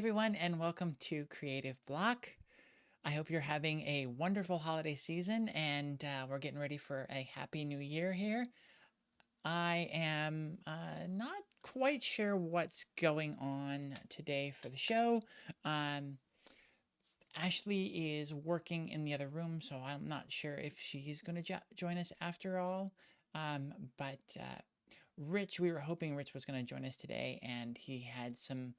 everyone, and welcome to Creative Block. I hope you're having a wonderful holiday season, and we're getting ready for a happy new year here. I am not quite sure what's going on today for the show. Um, Ashley is working in the other room, so I'm not sure if she's going to join us after all. But Rich, we were hoping Rich was going to join us today, and he had some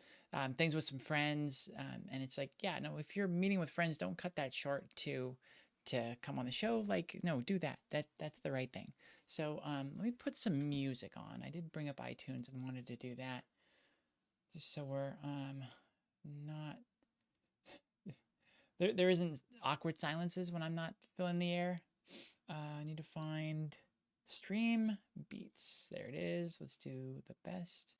things with some friends. And it's like, yeah, no, if you're meeting with friends, don't cut that short to come on the show. Like, no, do that. That's the right thing. So let me put some music on. I did bring up iTunes and wanted to do that, just so we're not there isn't awkward silences when I'm not filling the air. I need to find stream beats. There it is. Let's do the best.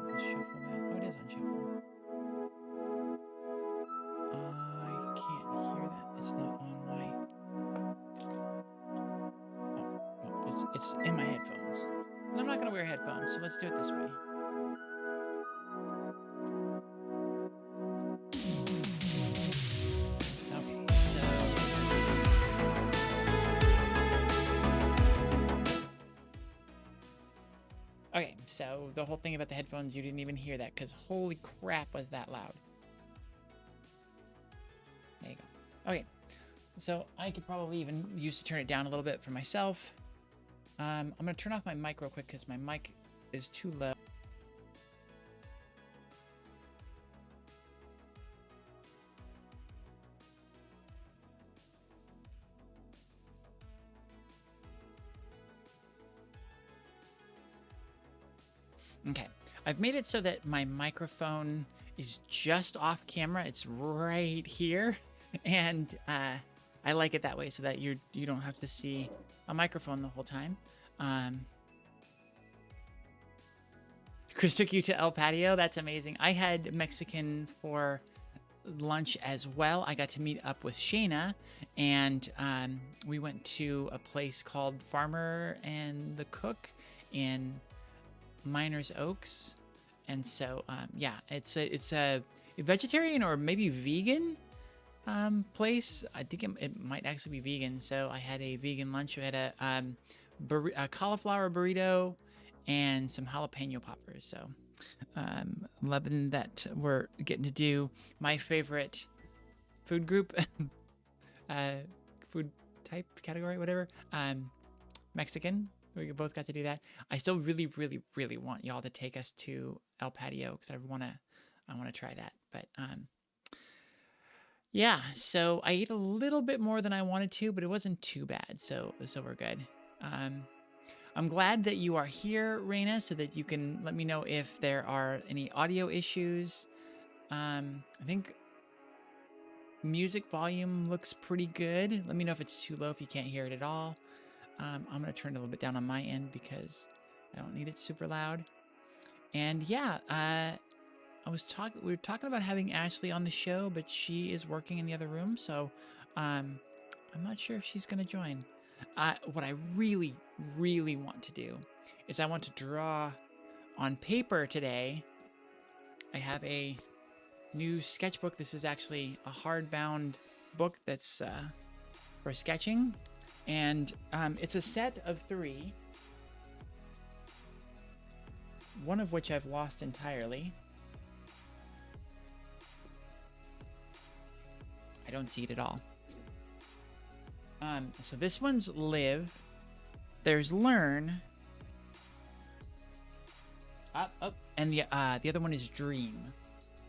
Let's shuffle that. Oh, it is on shuffle. I can't hear that. It's not on my. Oh, no, it's in my headphones. And I'm not gonna wear headphones, so let's do it this way. Okay, so the whole thing about the headphones, you didn't even hear that because holy crap was that loud. There you go. Okay, so I could probably even use to turn it down a little bit for myself. I'm going to turn off my mic real quick because my mic is too low. Okay, I've made it so that my microphone is just off camera. It's right here, and I like it that way so that you don't have to see a microphone the whole time. Chris took you to El Patio. That's amazing. I had Mexican for lunch as well. I got to meet up with Shayna, and we went to a place called Farmer and the Cook in Miners Oaks. And so yeah, it's a vegetarian or maybe vegan place. I think it might actually be vegan. So I had a vegan lunch. I had a cauliflower burrito and some jalapeno poppers. So loving that we're getting to do my favorite food group, food type category, whatever. Mexican. We both got to do that. I still really, really, really want y'all to take us to El Patio because I want to try that. But yeah, so I ate a little bit more than I wanted to, but it wasn't too bad. So we're good. I'm glad that you are here, Raina, so that you can let me know if there are any audio issues. I think music volume looks pretty good. Let me know if it's too low, if you can't hear it at all. I'm going to turn it a little bit down on my end because I don't need it super loud. And yeah, we were talking about having Ashley on the show, but she is working in the other room, so I'm not sure if she's going to join. What I really, really want to do is I want to draw on paper today. I have a new sketchbook. This is actually a hardbound book that's for sketching. And it's a set of 3, one of which I've lost entirely. I don't see it at all. So this one's Live. There's Learn. And the other one is Dream.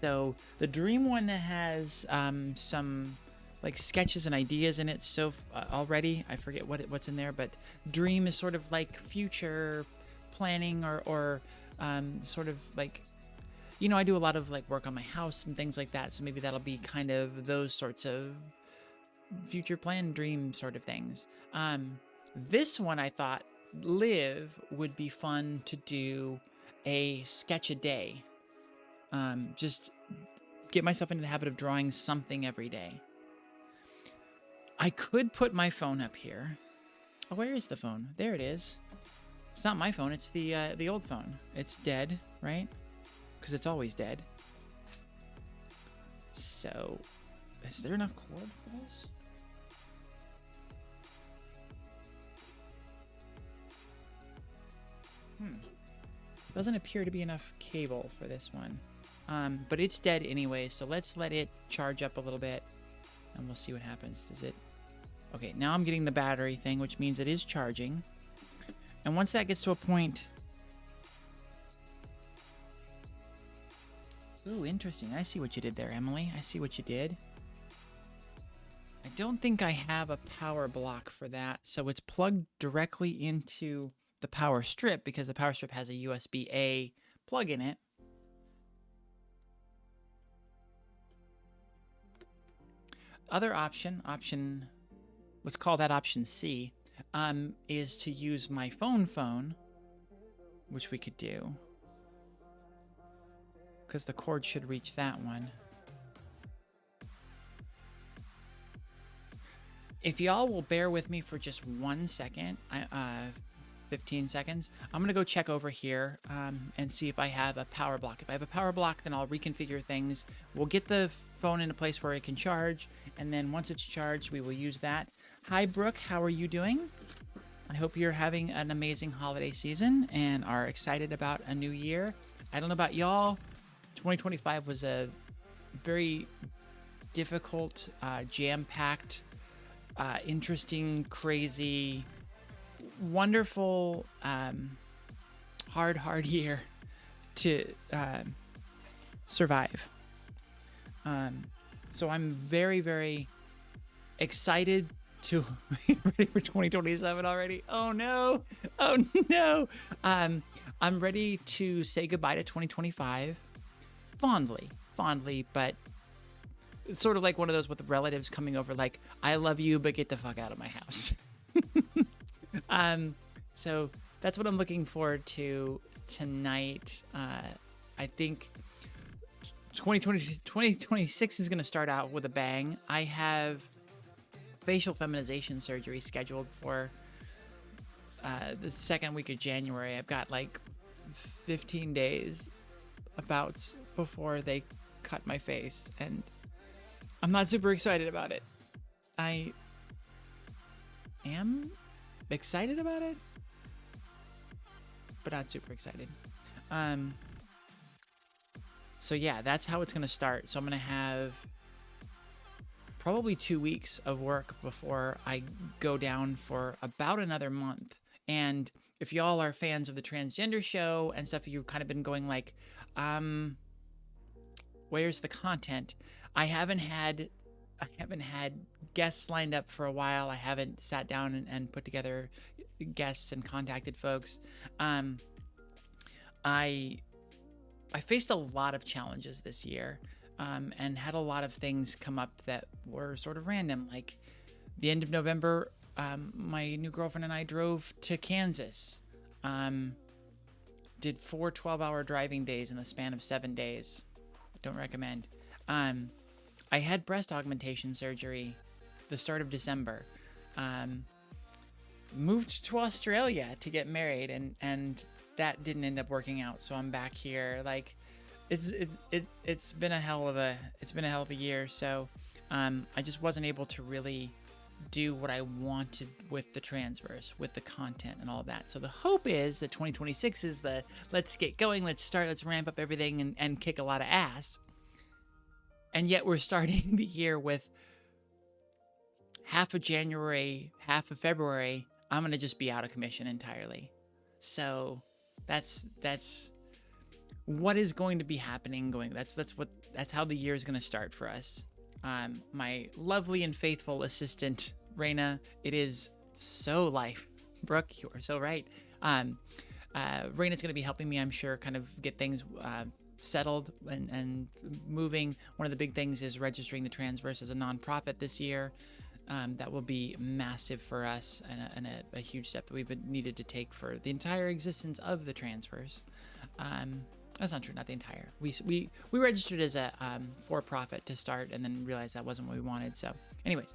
So the Dream one has some like sketches and ideas in it. So already, I forget what's in there, but Dream is sort of like future planning or sort of like, you know, I do a lot of like work on my house and things like that. So maybe that'll be kind of those sorts of future plan, dream sort of things. This one I thought Live would be fun to do a sketch a day. Just get myself into the habit of drawing something every day. I could put my phone up here. Oh, where is the phone? There it is. It's not my phone. It's the old phone. It's dead, right? Because it's always dead. So, is there enough cord for this? Doesn't appear to be enough cable for this one. But it's dead anyway, so let's let it charge up a little bit, and we'll see what happens. Does it... Okay, now I'm getting the battery thing, which means it is charging. And once that gets to a point... Ooh, interesting. I see what you did there, Emily. I see what you did. I don't think I have a power block for that, so it's plugged directly into the power strip because the power strip has a USB-A plug in it. Other option, let's call that option C, is to use my phone, which we could do. Because the cord should reach that one. If y'all will bear with me for just 1 second, 15 seconds, I'm going to go check over here and see if I have a power block. If I have a power block, then I'll reconfigure things. We'll get the phone in a place where it can charge, and then once it's charged, we will use that. Hi, Brooke. How are you doing? I hope you're having an amazing holiday season and are excited about a new year. I don't know about y'all. 2025 was a very difficult, jam-packed, interesting, crazy, wonderful, hard year to survive. So I'm very, very excited to ready for 2027 already. Oh no. Oh no. I'm ready to say goodbye to 2025 fondly, but it's sort of like one of those with the relatives coming over, like, I love you, but get the fuck out of my house. So that's what I'm looking forward to tonight. I think 2026 is going to start out with a bang. I have facial feminization surgery scheduled for the second week of January. I've got like 15 days about before they cut my face, and I'm not super excited about it. I am excited about it, but not super excited. So yeah, that's how it's gonna start. So I'm gonna have probably 2 weeks of work before I go down for about another month. And if y'all are fans of the Transgender show and stuff, you've kind of been going like, where's the content? I haven't had guests lined up for a while. I haven't sat down and put together guests and contacted folks. I faced a lot of challenges this year, and had a lot of things come up that were sort of random. Like the end of November, my new girlfriend and I drove to Kansas. Did 4 12-hour driving days in the span of 7 days. Don't recommend. I had breast augmentation surgery the start of December. Moved to Australia to get married, and that didn't end up working out. So I'm back here. Like, it's been a hell of a year. So I just wasn't able to really do what I wanted with the Transverse, with the content and all of that. So the hope is that 2026 is the let's get going, let's ramp up everything and kick a lot of ass. And yet we're starting the year with half of January, half of February, I'm going to just be out of commission entirely. So that's what is going to be happening that's how the year is going to start for us. My lovely and faithful assistant, Raina, it is so life. Brooke, you are so right. Raina's going to be helping me, I'm sure, kind of get things settled and moving. One of the big things is registering the Transverse as a nonprofit this year. That will be massive for us and a huge step that we've needed to take for the entire existence of the Transverse. That's not true, not the entire. We registered as a for-profit to start and then realized that wasn't what we wanted. So anyways,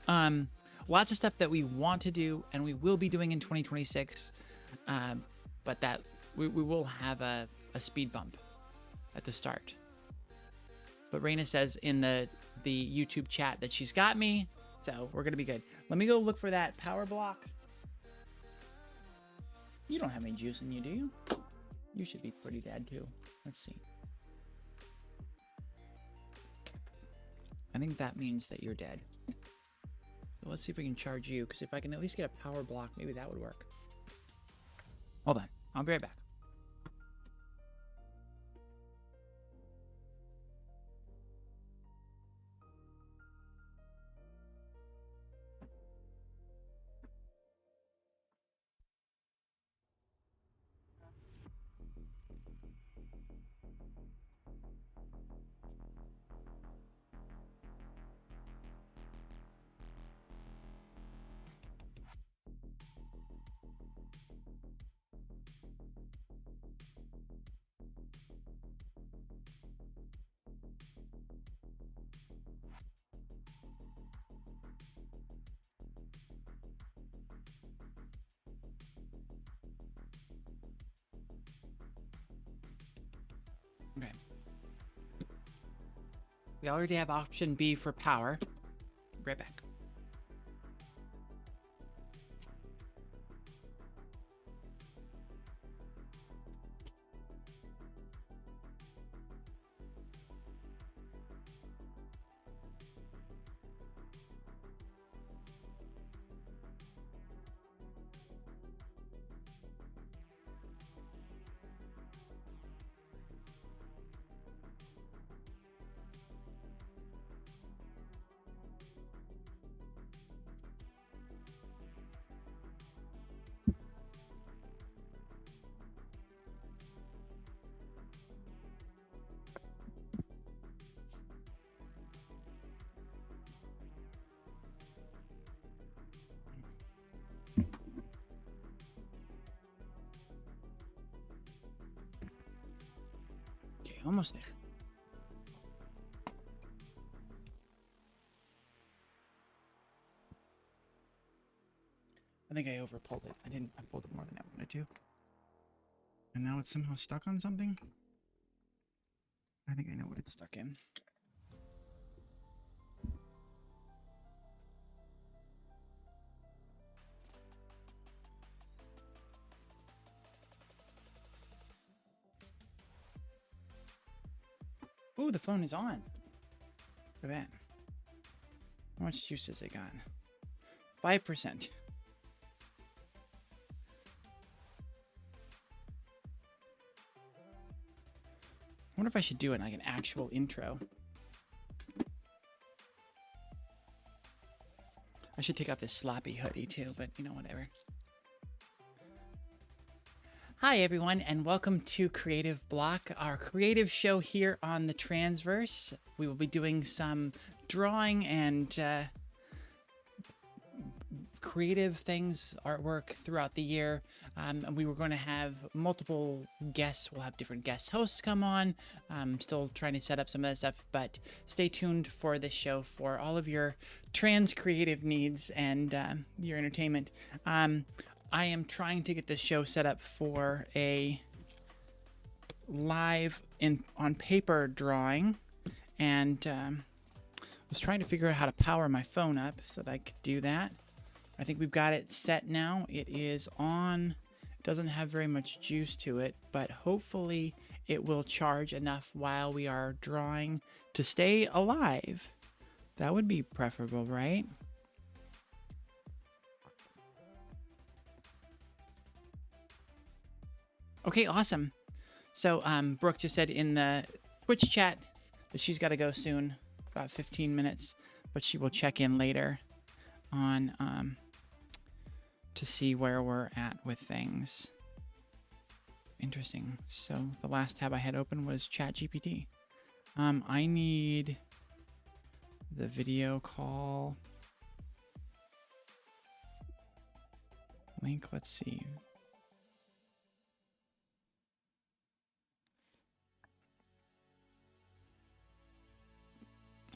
lots of stuff that we want to do and we will be doing in 2026, but that we will have a speed bump at the start. But Raina says in the YouTube chat that she's got me, so we're gonna be good. Let me go look for that power block. You don't have any juice in you, do you? You should be pretty dead too. Let's see. I think that means that you're dead. So let's see if we can charge you, because if I can at least get a power block, maybe that would work. Hold on. I'll be right back. Okay. We already have option B for power. Right back. Okay, almost there. I think I overpulled it. I pulled it more than I wanted to. And now it's somehow stuck on something? I think I know what it's stuck in. Ooh, the phone is on. Look at that. How much juice has it got? 5%. I wonder if I should do it like an actual intro. I should take off this sloppy hoodie too, but you know, whatever. Hi everyone, and welcome to Creative Block, our creative show here on the Transverse. We will be doing some drawing and creative things, artwork throughout the year. And we were going to have multiple guests. We'll have different guest hosts come on. Still trying to set up some of that stuff, but stay tuned for this show for all of your trans creative needs and your entertainment. I am trying to get this show set up for a live on paper drawing, and was trying to figure out how to power my phone up so that I could do that. I think we've got it set now. It is on. It doesn't have very much juice to it, but hopefully it will charge enough while we are drawing to stay alive. That would be preferable, right? Okay, awesome. So Brooke just said in the Twitch chat that she's got to go soon, about 15 minutes, but she will check in later on to see where we're at with things. Interesting. So the last tab I had open was ChatGPT. I need the video call link. Let's see.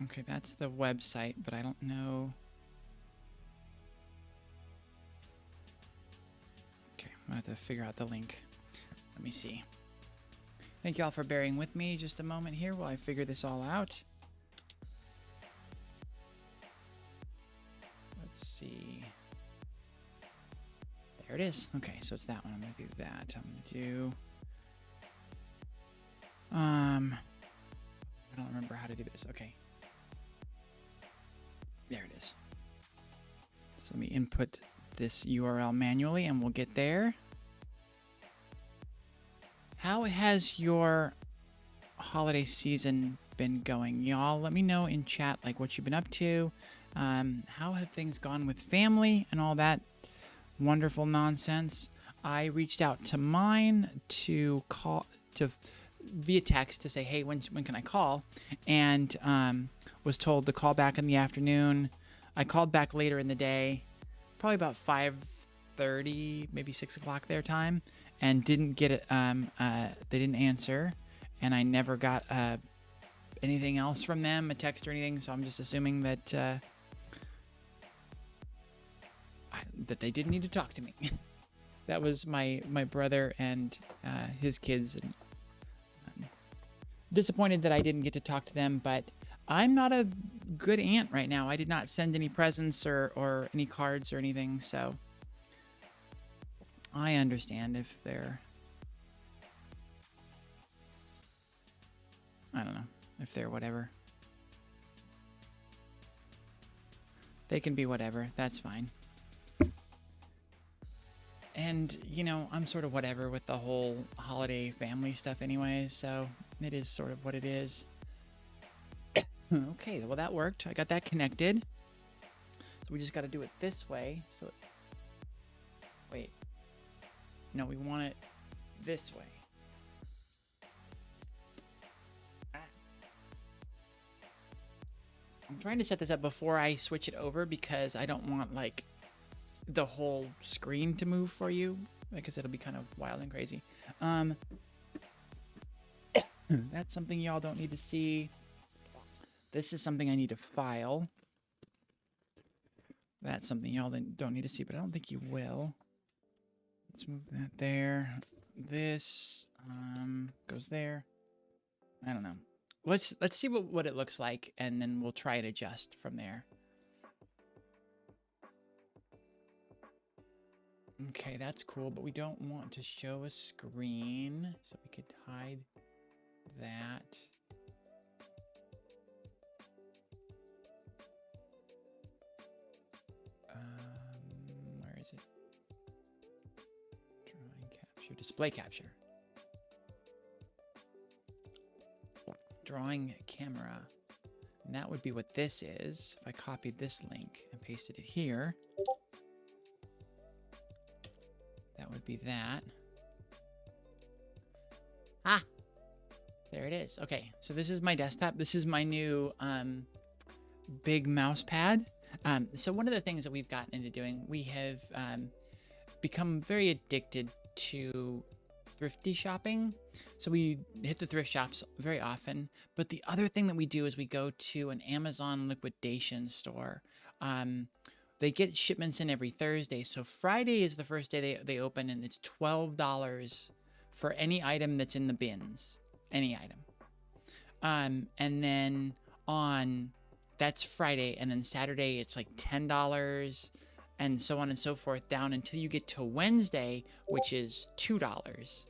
Okay, that's the website, but I don't know. Okay, I'm gonna have to figure out the link. Let me see. Thank you all for bearing with me just a moment here while I figure this all out. Let's see. There it is. Okay, so it's that one. I'm going to do that. I'm going to do... I don't remember how to do this. Okay. There it is. So let me input this URL manually and we'll get there. How has your holiday season been going? Y'all, let me know in chat like what you've been up to. How have things gone with family and all that wonderful nonsense? I reached out to mine to call via text to say, hey, when can I call? And was told to call back in the afternoon. I called back later in the day, probably about 5:30, maybe 6 o'clock their time, and didn't get it. They didn't answer, and I never got anything else from them, a text or anything. So I'm just assuming that that they didn't need to talk to me. That was my brother and his kids. And I'm disappointed that I didn't get to talk to them, but I'm not a good aunt right now. I did not send any presents or any cards or anything, so I understand if they're, I don't know, if they're whatever. They can be whatever. That's fine. And, you know, I'm sort of whatever with the whole holiday family stuff anyways, so it is sort of what it is. Okay, well that worked. I got that connected. So we just got to do it this way. So, wait. No, we want it this way. I'm trying to set this up before I switch it over because I don't want, like, the whole screen to move for you, because it'll be kind of wild and crazy. That's something y'all don't need to see. This is something I need to file. That's something y'all don't need to see, but I don't think you will. Let's move that there. This goes there. I don't know. Let's see what it looks like, and then we'll try and adjust from there. Okay, that's cool, but we don't want to show a screen, so we could hide that. Where is it? Drawing capture, display capture. Drawing camera. And that would be what this is. If I copied this link and pasted it here, that would be that. Ah, there it is. Okay, so this is my desktop. This is my new big mouse pad. So one of the things that we've gotten into doing, we have become very addicted to thrifty shopping. So we hit the thrift shops very often. But the other thing that we do is we go to an Amazon liquidation store. They get shipments in every Thursday. So Friday is the first day they open, and it's $12 for any item that's in the bins. Any item. And then that's Friday, and then Saturday it's like $10, and so on and so forth, down until you get to Wednesday, which is $2.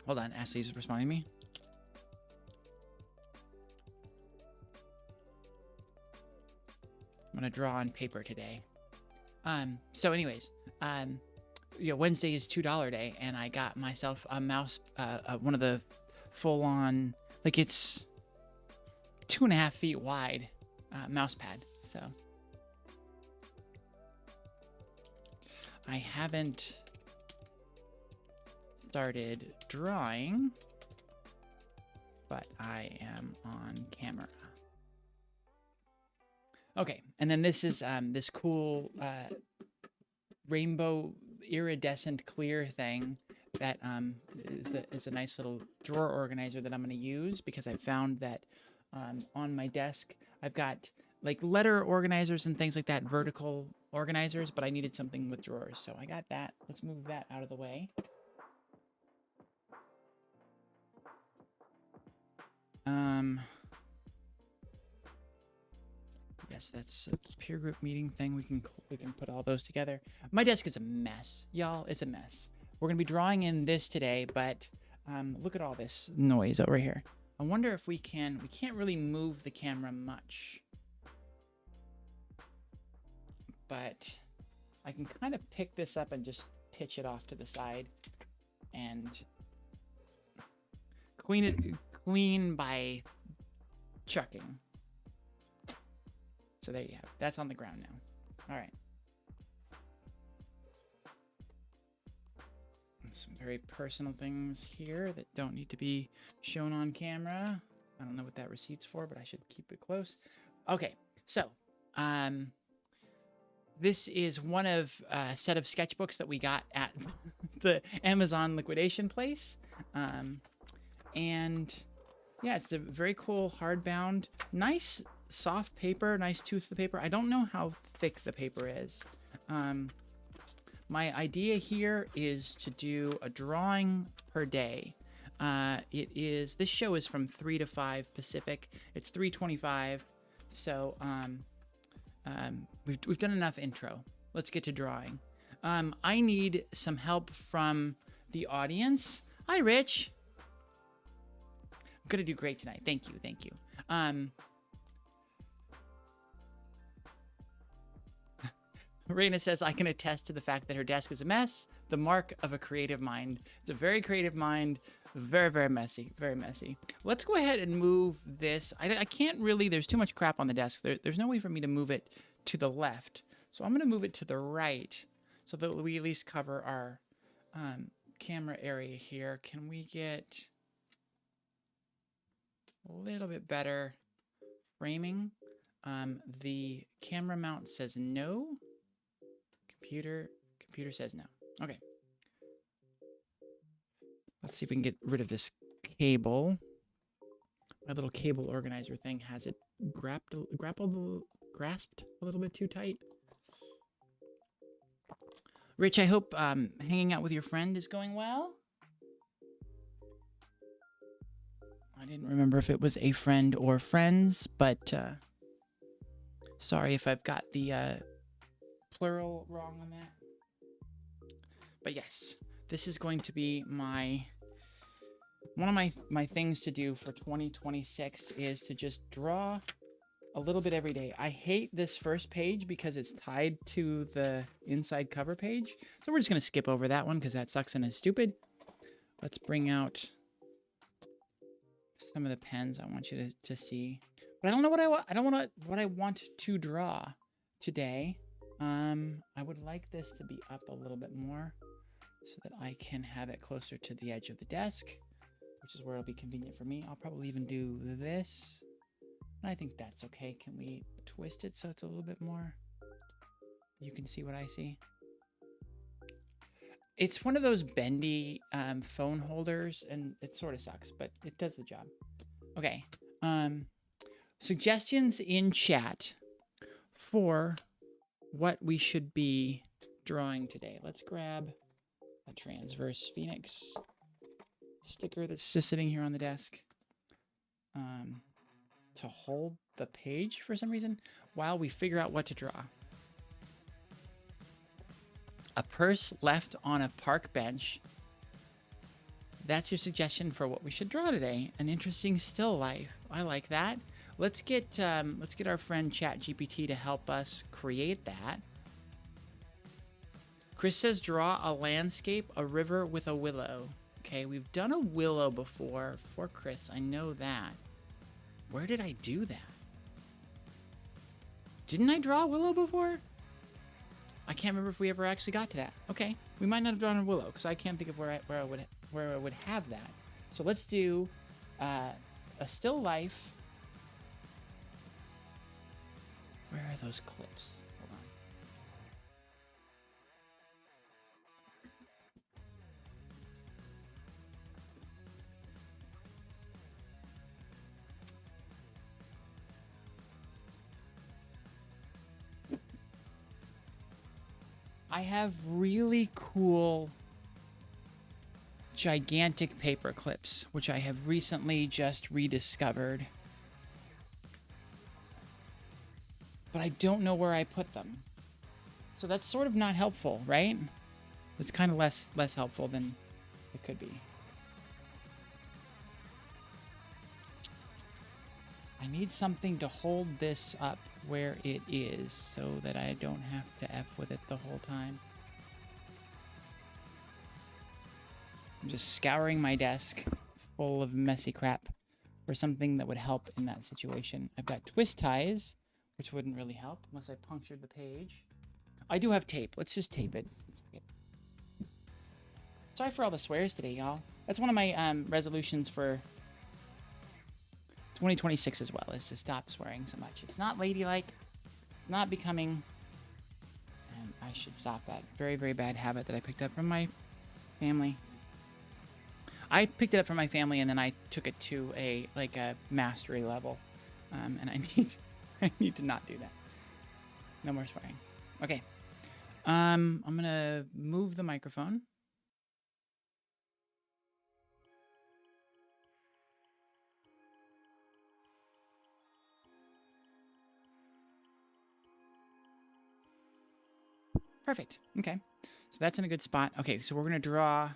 Hold on, Ashley's responding to me. I'm gonna draw on paper today. So anyways, Wednesday is $2 day, and I got myself a mouse, one of the full-on, like, it's 2.5 feet wide mouse pad. So I haven't started drawing, but I am on camera. Okay, and then this is this cool rainbow iridescent clear thing that is a nice little drawer organizer that I'm going to use, because I found that on my desk I've got like letter organizers and things like that, vertical organizers, but I needed something with drawers, so I got that. Let's move that out of the way. Yes, that's a peer group meeting thing. We can put all those together. My desk is a mess, y'all. It's a mess. We're gonna be drawing in this today, but look at all this noise over here. I wonder if we can't really move the camera much, but I can kind of pick this up and just pitch it off to the side and clean by chucking. So there you have it. That's on the ground now. All right. Some very personal things here that don't need to be shown on camera. I don't know what that receipt's for, but I should keep it close. Okay, so this is one of a set of sketchbooks that we got at the Amazon liquidation place. And yeah, it's a very cool hardbound, nice soft paper, nice tooth of paper. I don't know how thick the paper is. My idea here is to do a drawing per day. This show is from 3 to 5 Pacific. It's 3:25. So we've done enough intro. Let's get to drawing. I need some help from the audience. Hi, Rich. I'm gonna do great tonight. Thank you. Raina says, I can attest to the fact that her desk is a mess. The mark of a creative mind. It's a very creative mind. Very, very messy. Very messy. Let's go ahead and move this. I can't really, there's too much crap on the desk. There's no way for me to move it to the left. So I'm going to move it to the right so that we at least cover our camera area here. Can we get a little bit better framing? The camera mount says no. Computer says no. Okay. Let's see if we can get rid of this cable. My little cable organizer thing has it grasped a little bit too tight. Rich, I hope hanging out with your friend is going well. I didn't remember if it was a friend or friends, but sorry if I've got the plural wrong on that. But yes, this is going to be one of my things to do for 2026 is to just draw a little bit every day. I hate this first page because it's tied to the inside cover page. So we're just going to skip over that one because that sucks and is stupid. Let's bring out some of the pens I want you to see. But I don't know what what I want to draw today. I would like this to be up a little bit more so that I can have it closer to the edge of the desk, which is where it'll be convenient for me. I'll probably even do this. And I think that's okay. Can we twist it so it's a little bit more? You can see what I see. It's one of those bendy phone holders, and it sort of sucks, but it does the job. Okay. Suggestions in chat for what we should be drawing today. Let's grab a transverse phoenix sticker that's just sitting here on the desk to hold the page for some reason while we figure out what to draw. A purse left on a park bench. That's your suggestion for what we should draw today. An interesting still life. I like that. Let's get our friend ChatGPT to help us create that. Chris says draw a landscape, a river with a willow. Okay, we've done a willow before for Chris. I know that. Where did I do that? Didn't I draw a willow before? I can't remember if we ever actually got to that. Okay, we might not have drawn a willow because I can't think of where I would have that. So let's do a still life. Where are those clips? Hold on. I have really cool gigantic paper clips, which I have recently just rediscovered. But I don't know where I put them. So that's sort of not helpful, right? It's kind of less helpful than it could be. I need something to hold this up where it is so that I don't have to F with it the whole time. I'm just scouring my desk full of messy crap for something that would help in that situation. I've got twist ties, which wouldn't really help unless I punctured the page. I do have tape. Let's just tape it. Sorry for all the swears today, y'all. That's one of my resolutions for 2026 as well, is to stop swearing so much. It's not ladylike. It's not becoming. And I should stop that very, very bad habit that I picked up from my family. I picked it up from my family, and then I took it to a mastery level. And I need to not do that. No more swearing. Okay. I'm gonna move the microphone. Perfect. Okay. So that's in a good spot. Okay, so we're gonna draw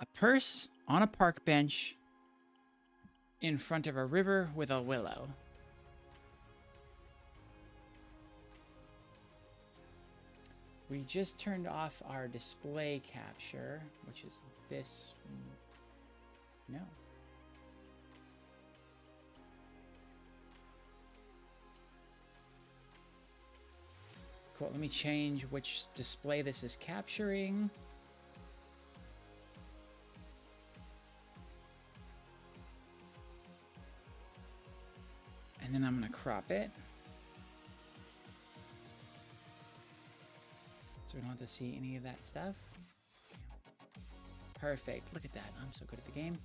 a purse on a park bench in front of a river with a willow. We just turned off our display capture, which is this. No. Cool. Let me change which display this is capturing. And then I'm going to crop it. So we don't have to see any of that stuff. Perfect. Look at that. I'm so good at the game.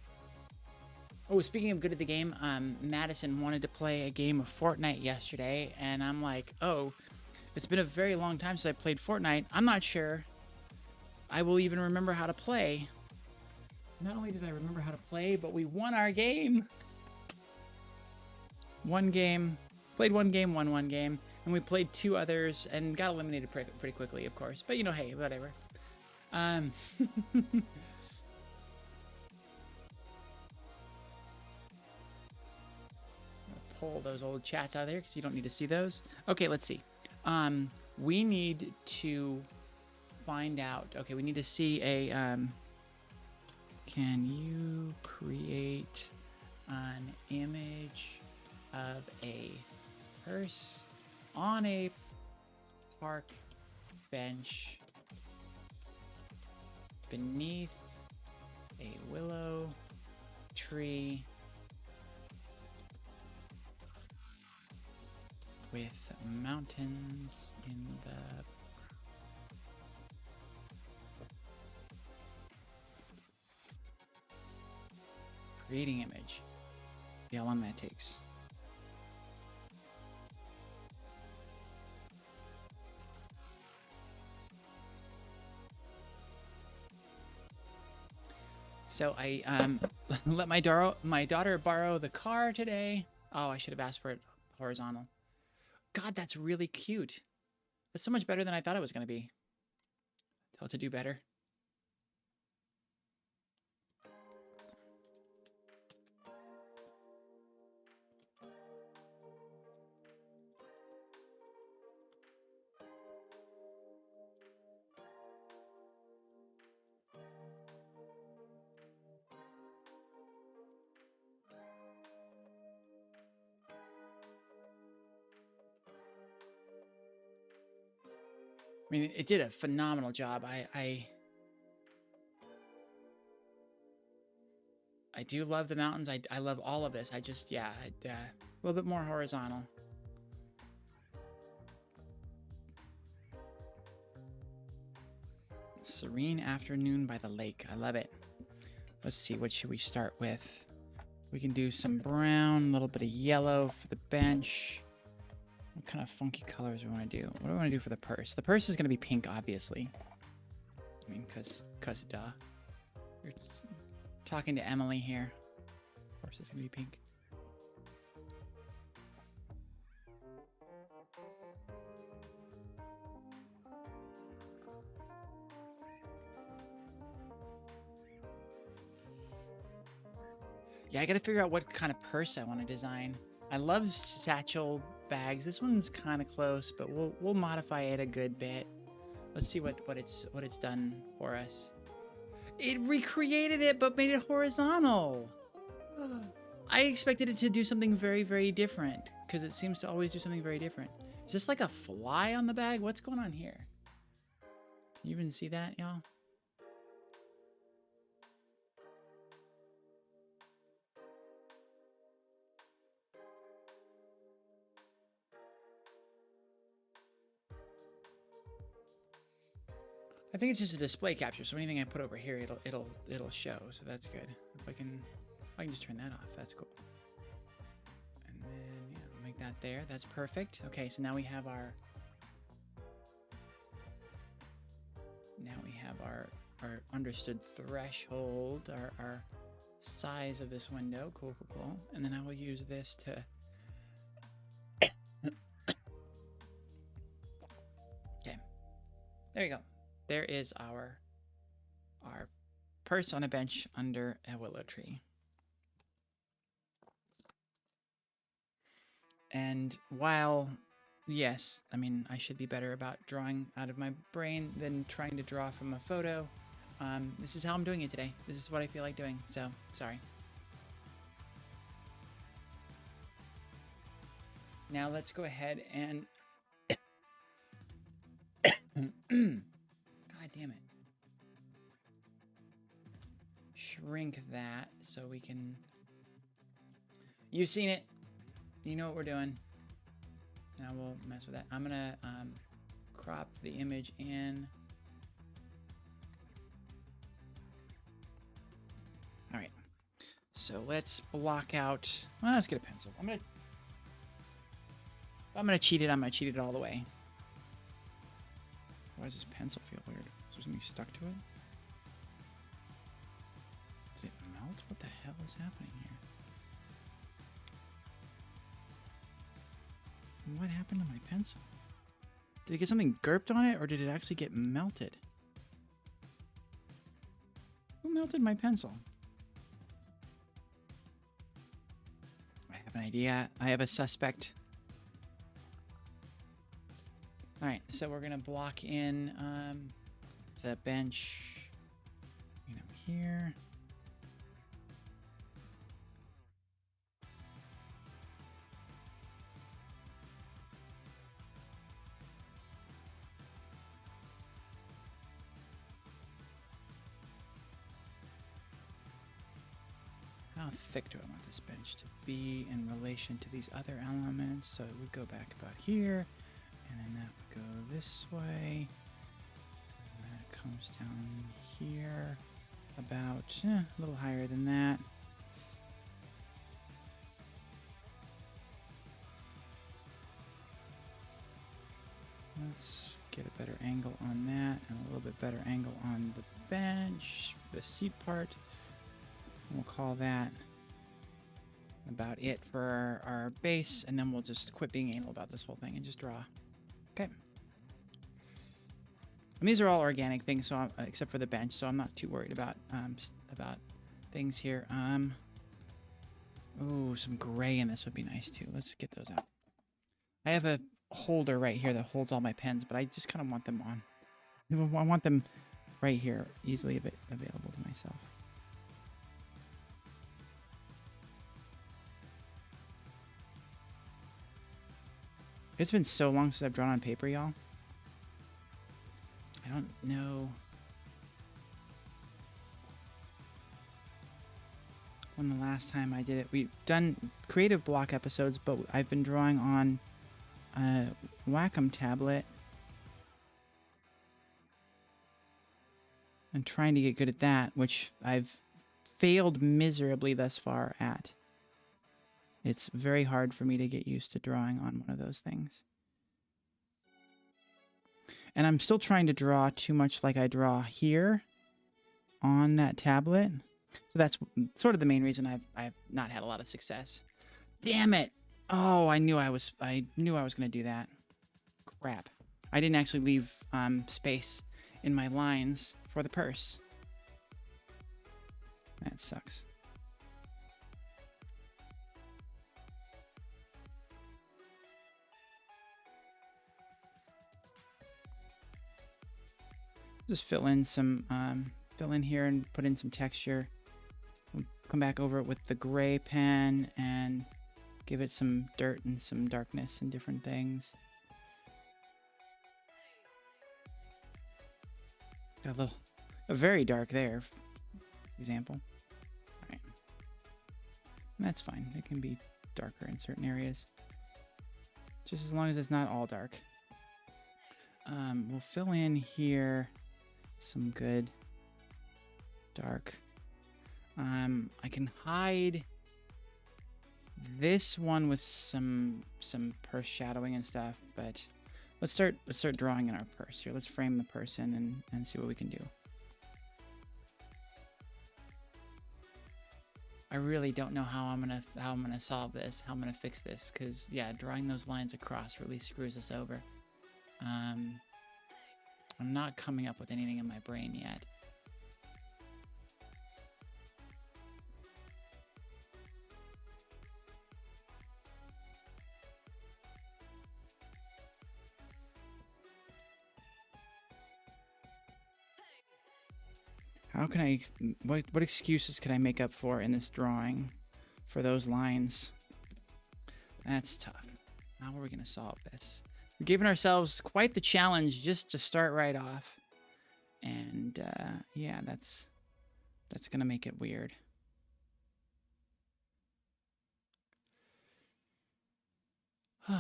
Oh, speaking of good at the game, Madison wanted to play a game of Fortnite yesterday, and I'm like, oh, it's been a very long time since I played Fortnite. I'm not sure I will even remember how to play. Not only did I remember how to play, but we won our game. One game, played one game, won one game, and we played two others and got eliminated pretty quickly, of course. But you know, hey, whatever. Pull those old chats out of there because you don't need to see those. Okay, let's see. We need to find out. Okay, we need to see a. Can you create an image of a purse on a park bench beneath a willow tree with mountains in the creating image? See how long that takes. So I let my daughter borrow the car today. Oh, I should have asked for it horizontal. God, that's really cute. That's so much better than I thought it was going to be. Tell it to do better. I mean, it did a phenomenal job. I do love the mountains. I love all of this. I just, yeah, a little bit more horizontal. Serene afternoon by the lake. I love it. Let's see, what should we start with? We can do some brown, a little bit of yellow for the bench. what kind of funky colors we want to do. What do I want to do for the purse? The purse is going to be pink, obviously. I mean, cause duh. We're talking to Emily here. Of course, it's going to be pink. Yeah, I gotta figure out what kind of purse I want to design. I love satchel bags. This one's kind of close, but we'll modify it a good bit. Let's see what it's done for us. It recreated it, but made it horizontal. I expected it to do something very, very different, because it seems to always do something very different. Is this like a fly on the bag? What's going on here? Can you even see that, y'all? I think it's just a display capture, so anything I put over here, it'll show. So that's good. If I can just turn that off. That's cool. And then yeah, we'll make that there. That's perfect. Okay, so now we have our understood threshold, our size of this window. Cool, cool, cool. And then I will use this to okay. There you go. There is our purse on a bench under a willow tree. And while, yes, I mean, I should be better about drawing out of my brain than trying to draw from a photo, this is how I'm doing it today. This is what I feel like doing, so sorry. Now let's go ahead and God damn it. Shrink that so we can... You've seen it. You know what we're doing. Now we'll mess with that. I'm gonna crop the image in. All right. So let's block out... Well, let's get a pencil. I'm gonna cheat it. I'm gonna cheat it all the way. Why does this pencil feel weird? Is there something stuck to it? Did it melt? What the hell is happening here? What happened to my pencil? Did it get something gurped on it, or did it actually get melted? Who melted my pencil? I have an idea. I have a suspect. All right, so we're gonna block in the bench, you know, here. How thick do I want this bench to be in relation to these other elements? So it would go back about here, and then that would go this way, and then it comes down here about a little higher than that. Let's get a better angle on that, and a little bit better angle on the bench, the seat part. We'll call that about it for our base, and then we'll just quit being anal about this whole thing and just draw. Okay. And these are all organic things, so except for the bench, so I'm not too worried about things here. Ooh, some gray in this would be nice too. Let's get those out. I have a holder right here that holds all my pens, but I just kind of want them on. I want them right here, easily available to myself. It's been so long since I've drawn on paper, y'all. I don't know when the last time I did it. We've done creative block episodes, but I've been drawing on a Wacom tablet and trying to get good at that, which I've failed miserably thus far at. It's very hard for me to get used to drawing on one of those things. And I'm still trying to draw too much like I draw here on that tablet. So that's sort of the main reason I've not had a lot of success. Damn it! Oh, I knew I was going to do that. Crap. I didn't actually leave space in my lines for the purse. That sucks. Just fill in here and put in some texture. We'll come back over it with the gray pen and give it some dirt and some darkness and different things. Got a very dark there, for example. All right. And that's fine. It can be darker in certain areas. Just as long as it's not all dark. We'll fill in here some good dark. I can hide this one with some purse shadowing and stuff, but let's start drawing in our purse here. Let's frame the person and see what we can do. I really don't know how I'm gonna solve this, how I'm gonna fix this, because yeah, drawing those lines across really screws us over. I'm not coming up with anything in my brain yet. How can I, what excuses could I make up for in this drawing for those lines? That's tough. How are we going to solve this? We're giving ourselves quite the challenge just to start right off. And yeah, that's going to make it weird. And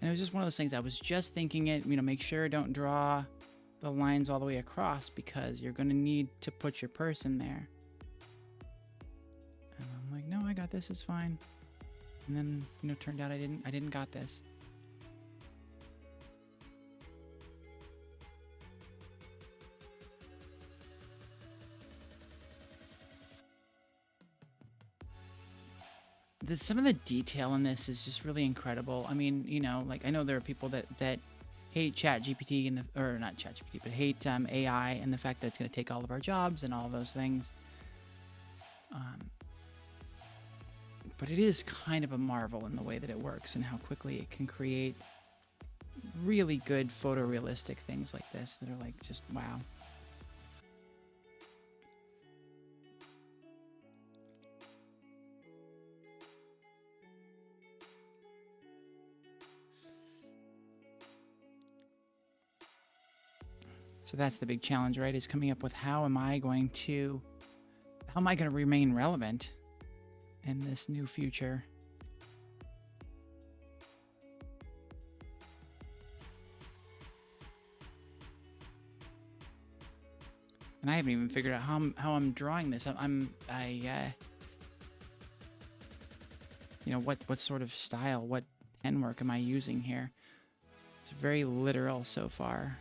it was just one of those things. I was just thinking it, make sure don't draw the lines all the way across because you're going to need to put your purse in there. And I'm like, no, I got this. It's fine. And then, turned out I didn't got this. Some of the detail in this is just really incredible. I mean, like I know there are people that hate ChatGPT or not ChatGPT, but hate AI and the fact that it's going to take all of our jobs and all those things. But it is kind of a marvel in the way that it works and how quickly it can create really good photorealistic things like this that are like just wow. So that's the big challenge, right? Is coming up with how am I going to remain relevant in this new future? And I haven't even figured out how I'm drawing this. What sort of style, what pen work am I using here? It's very literal so far.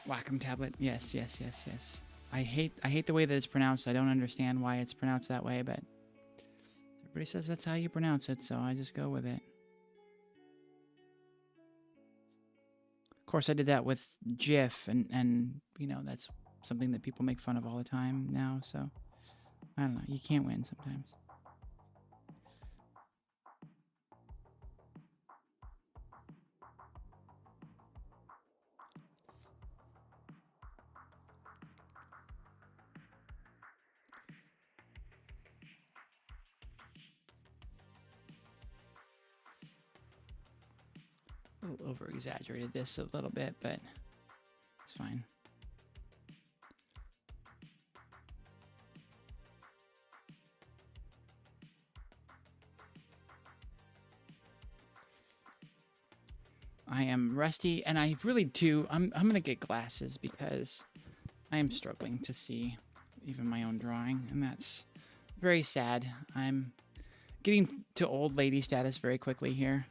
Wacom tablet. Yes. I hate the way that it's pronounced. I don't understand why it's pronounced that way, but everybody says that's how you pronounce it, so I just go with it. Of course, I did that with GIF, and that's something that people make fun of all the time now, so I don't know. You can't win sometimes. A little over-exaggerated this a little bit, but it's fine. I am rusty, and I really do. I'm gonna get glasses because I am struggling to see even my own drawing, and that's very sad. I'm getting to old lady status very quickly here.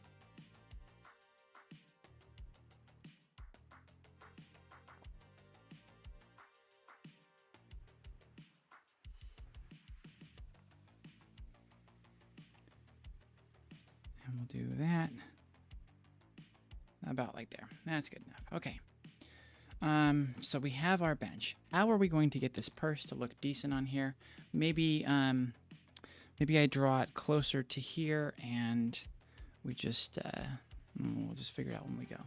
And we'll do that. About like there. That's good enough. Okay. So we have our bench. How are we going to get this purse to look decent on here? Maybe maybe I draw it closer to here, and we just we'll just figure it out when we go.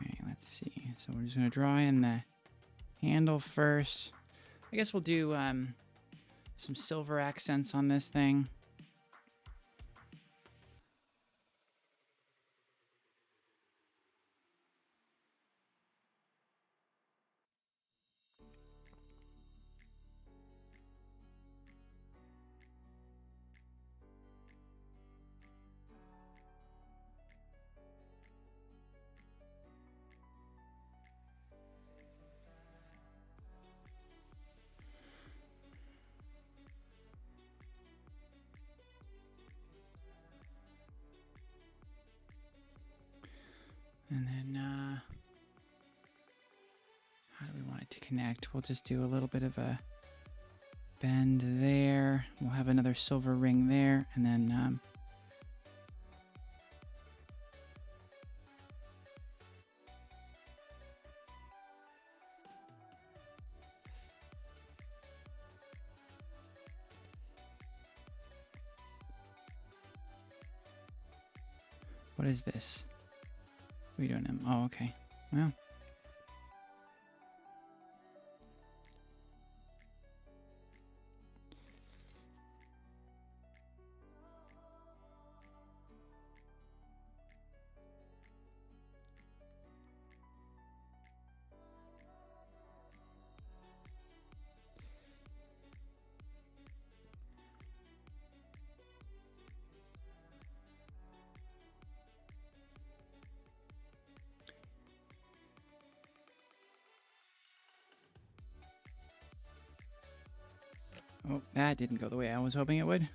Okay, let's see. So we're just gonna draw in the handle first. I guess we'll do some silver accents on this thing. And then, how do we want it to connect? We'll just do a little bit of a bend there. We'll have another silver ring there, and then, what is this? We don't know. Oh, okay. Well. Oh, that didn't go the way I was hoping it would.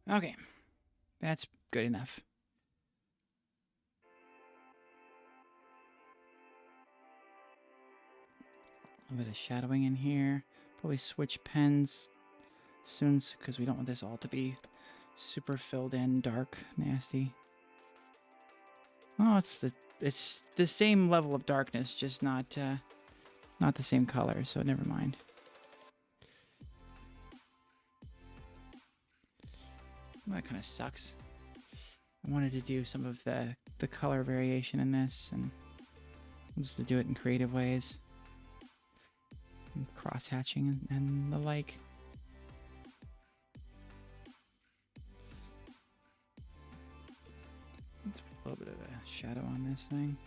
Okay, that's good enough. A little bit of shadowing in here. Probably switch pens soon because we don't want this all to be super filled in, dark, nasty. Oh, it's the same level of darkness, just not the same color. So never mind. Well, that kind of sucks. I wanted to do some of the color variation in this, and just to do it in creative ways, and cross hatching and the like. Let's put a little bit of a shadow on this thing.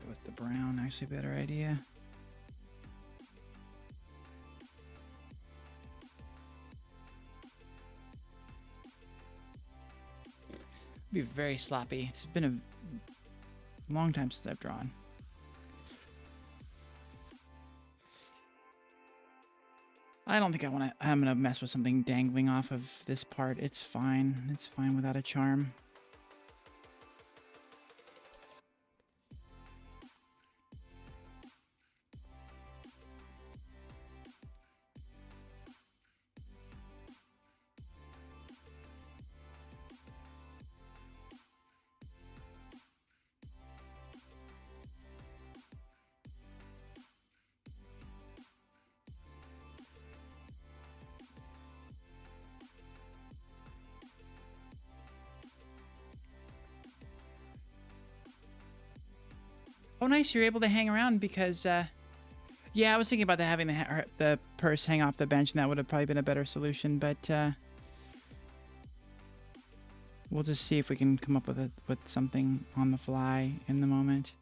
With the brown, actually a better idea. very sloppy. It's been a long time since I've drawn. I don't think I'm gonna mess with something dangling off of this part. It's fine. It's fine without a charm. Oh, nice. You're able to hang around because, yeah, I was thinking about having the purse hang off the bench, and that would have probably been a better solution. But we'll just see if we can come up with something on the fly in the moment.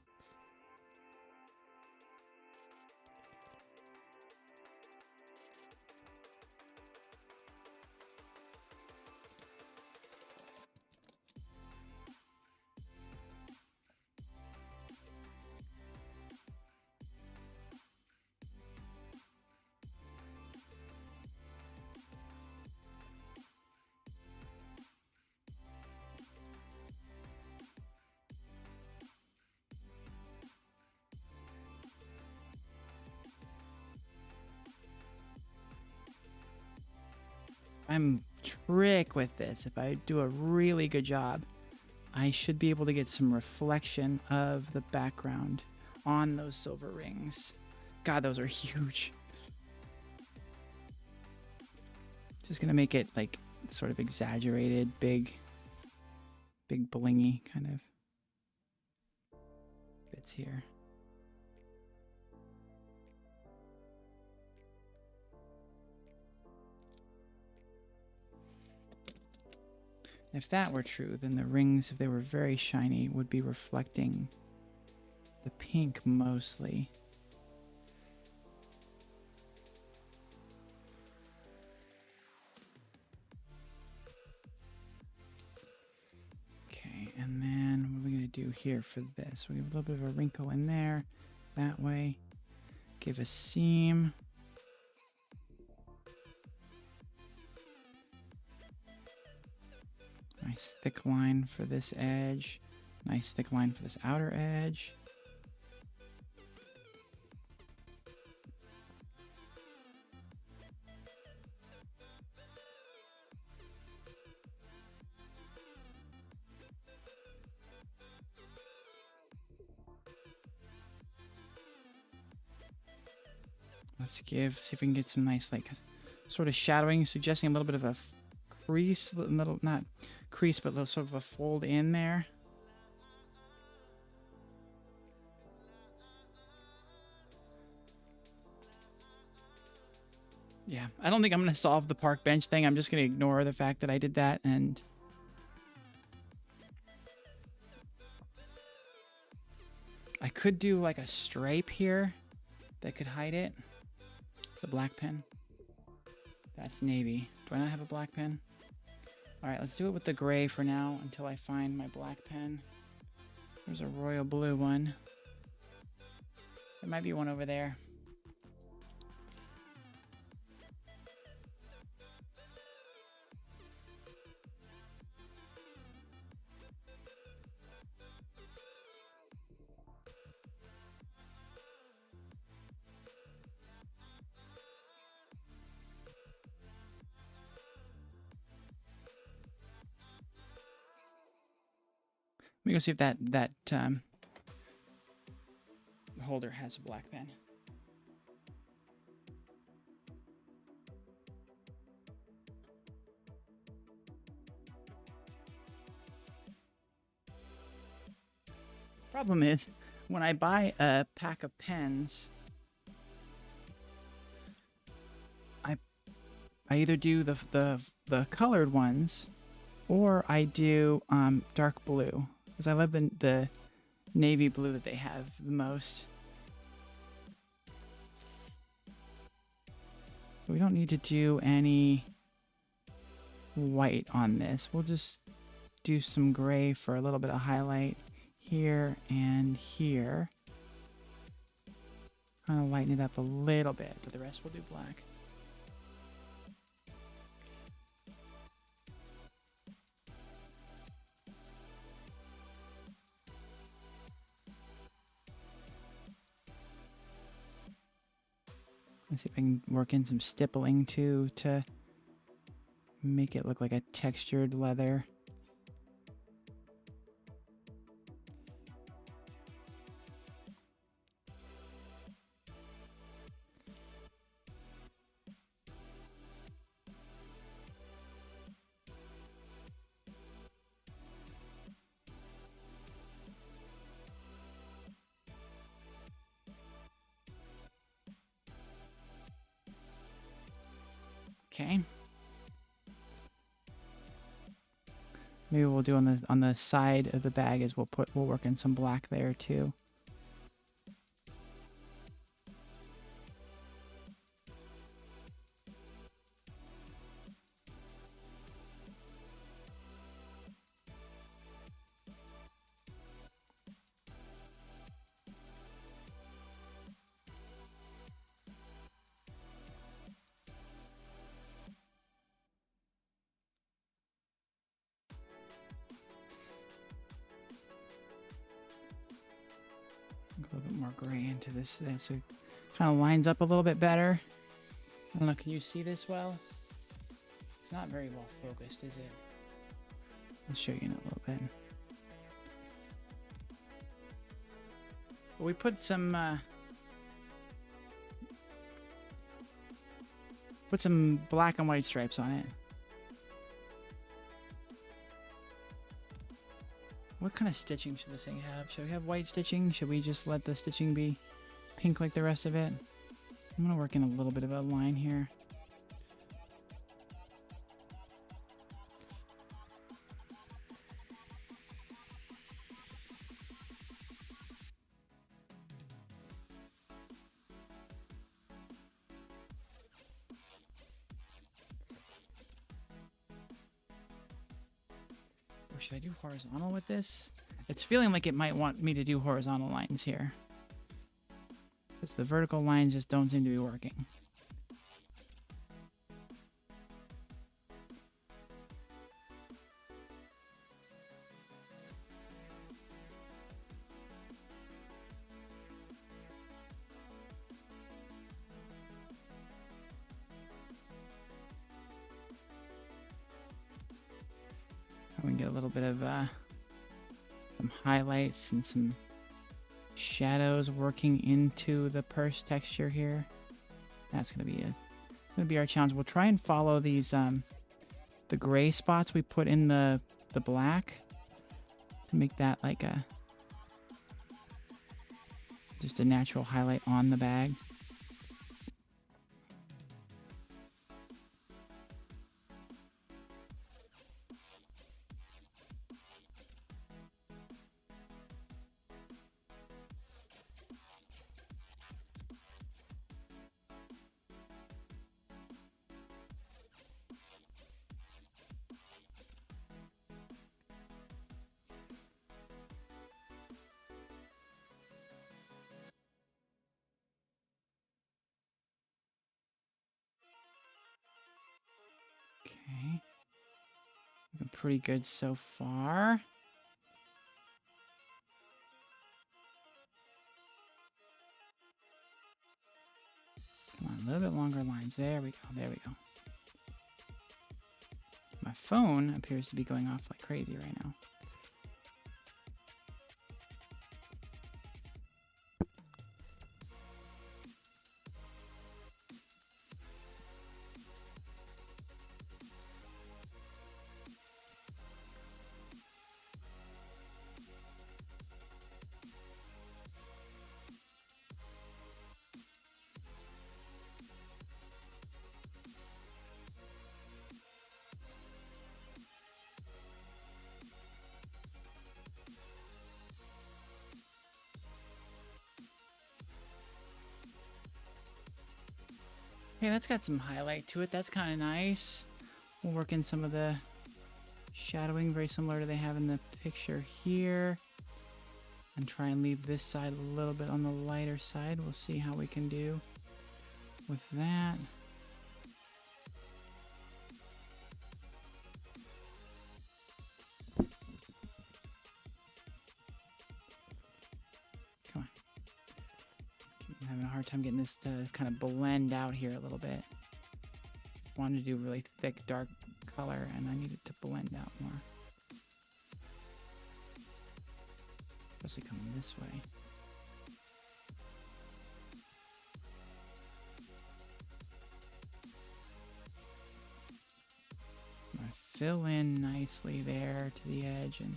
I'm trick with this. If I do a really good job, I should be able to get some reflection of the background on those silver rings. God, those are huge. Just gonna make it like sort of exaggerated, big blingy kind of bits here. If that were true, then the rings, if they were very shiny, would be reflecting the pink mostly. Okay, and then what are we going to do here for this? We have a little bit of a wrinkle in there, that way. Give a seam. Nice thick line for this edge. Nice thick line for this outer edge. Let's see if we can get some nice, like, sort of shadowing, suggesting a little bit of a crease, little, not crease, but a little sort of a fold in there. Yeah, I don't think I'm going to solve the park bench thing. I'm just going to ignore the fact that I did that, and I could do like a stripe here that could hide it. It's a black pen. That's navy. Do I not have a black pen? All right, let's do it with the gray for now until I find my black pen. There's a royal blue one. There might be one over there. Let me go see if that holder has a black pen. Problem is, when I buy a pack of pens, I either do the colored ones, or I do dark blue, because I love the navy blue that they have the most. We don't need to do any white on this. We'll just do some gray for a little bit of highlight here and here. Kind of lighten it up a little bit, but the rest we'll do black. Let's see if I can work in some stippling too to make it look like a textured leather. Okay. Maybe we'll do on the side of the bag is we'll work in some black there too. A little bit more gray into this so it kind of lines up a little bit better. I don't know, can you see this well? It's not very well focused, is it? I'll show you in a little bit. But we put some black and white stripes on it. What kind of stitching should this thing have? Should we have white stitching? Should we just let the stitching be pink like the rest of it? I'm going to work in a little bit of a line here. Should I do horizontal with this? It's feeling like it might want me to do horizontal lines here, because the vertical lines just don't seem to be working. We can get a little bit of some highlights and some shadows working into the purse texture here. That's gonna be our challenge. We'll try and follow these the gray spots we put in the black to make that like just a natural highlight on the bag. Okay, looking pretty good so far. Come on, a little bit longer lines. There we go. There we go. My phone appears to be going off like crazy right now. Hey, that's got some highlight to it. That's kind of nice. We'll work in some of the shadowing very similar to they have in the picture here. And try and leave this side a little bit on the lighter side. We'll see how we can do with that. Come on. I'm having a hard time getting this to kind of blend out here a little bit. Wanted to do really thick, dark color, and I need it to blend out more. Especially coming this way. I'm gonna fill in nicely there to the edge and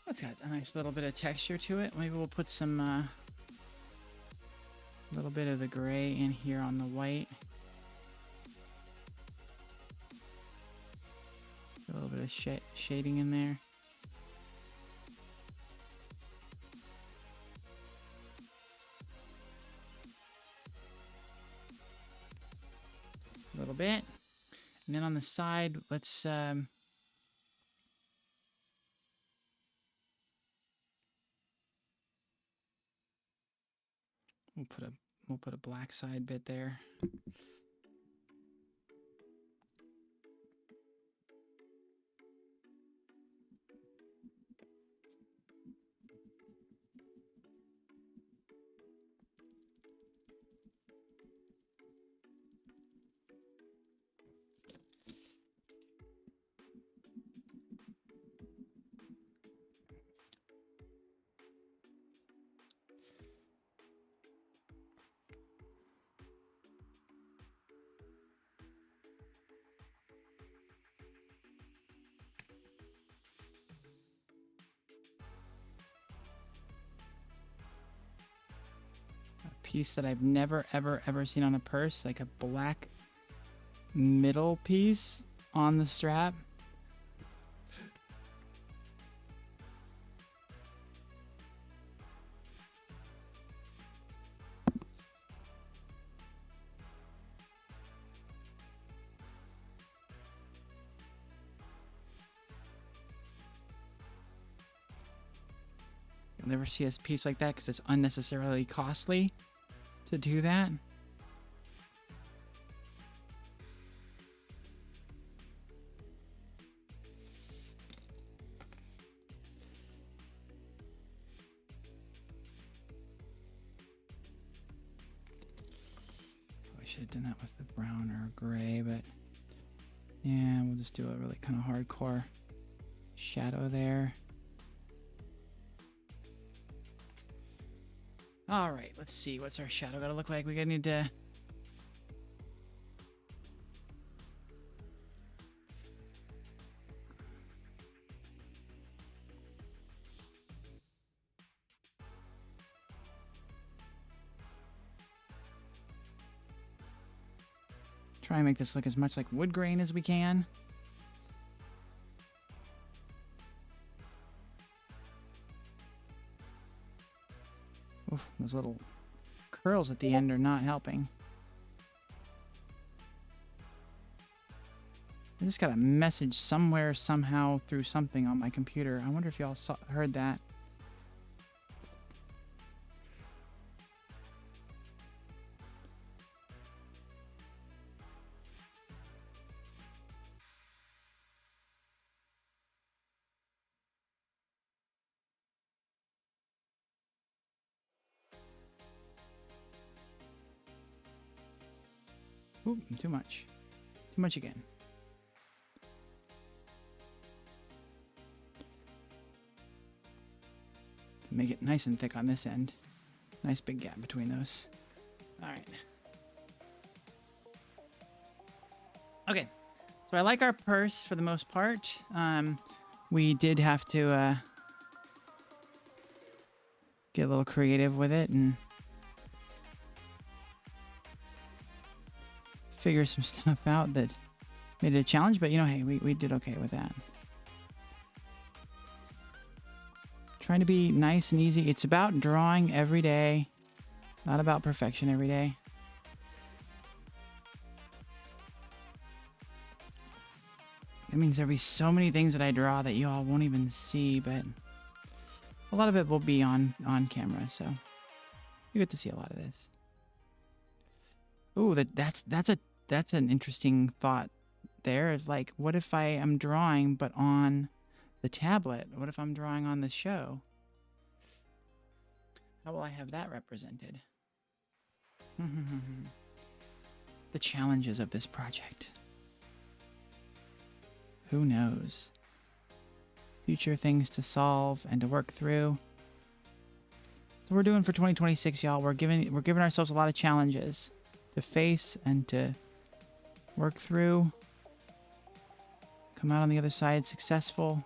it's got a nice little bit of texture to it. Maybe we'll put some little bit of the gray in here on the white. A little bit of shading in there. A little bit. And then on the side, let's we'll put a black side bit there. Piece that I've never ever seen on a purse, like a black middle piece on the strap. You'll never see a piece like that because it's unnecessarily costly to do that. Probably should have done that with the brown or gray, but yeah, we'll just do a really kind of hardcore shadow there. All right, let's see. What's our shadow gotta look like? We gotta need to... try and make this look as much like wood grain as we can. Oof, those little curls at the end are not helping. I just got a message somewhere, somehow, through something on my computer. I wonder if y'all heard that. Oop, too much. Too much again. Make it nice and thick on this end. Nice big gap between those. All right. Okay. So I like our purse for the most part. We did have to get a little creative with it and figure some stuff out that made it a challenge, but you know, hey, we did okay with that. Trying to be nice and easy. It's about drawing every day, not about perfection every day. That means there'll be so many things that I draw that you all won't even see, but a lot of it will be on camera, so you get to see a lot of this. Ooh, that's an interesting thought there. Is like, what if I am drawing but on the tablet? What if I'm drawing on the show? How will I have that represented? The challenges of this project. Who knows? Future things to solve and to work through. So we're doing for 2026, y'all. We're giving ourselves a lot of challenges to face and to work through. Come out on the other side successful.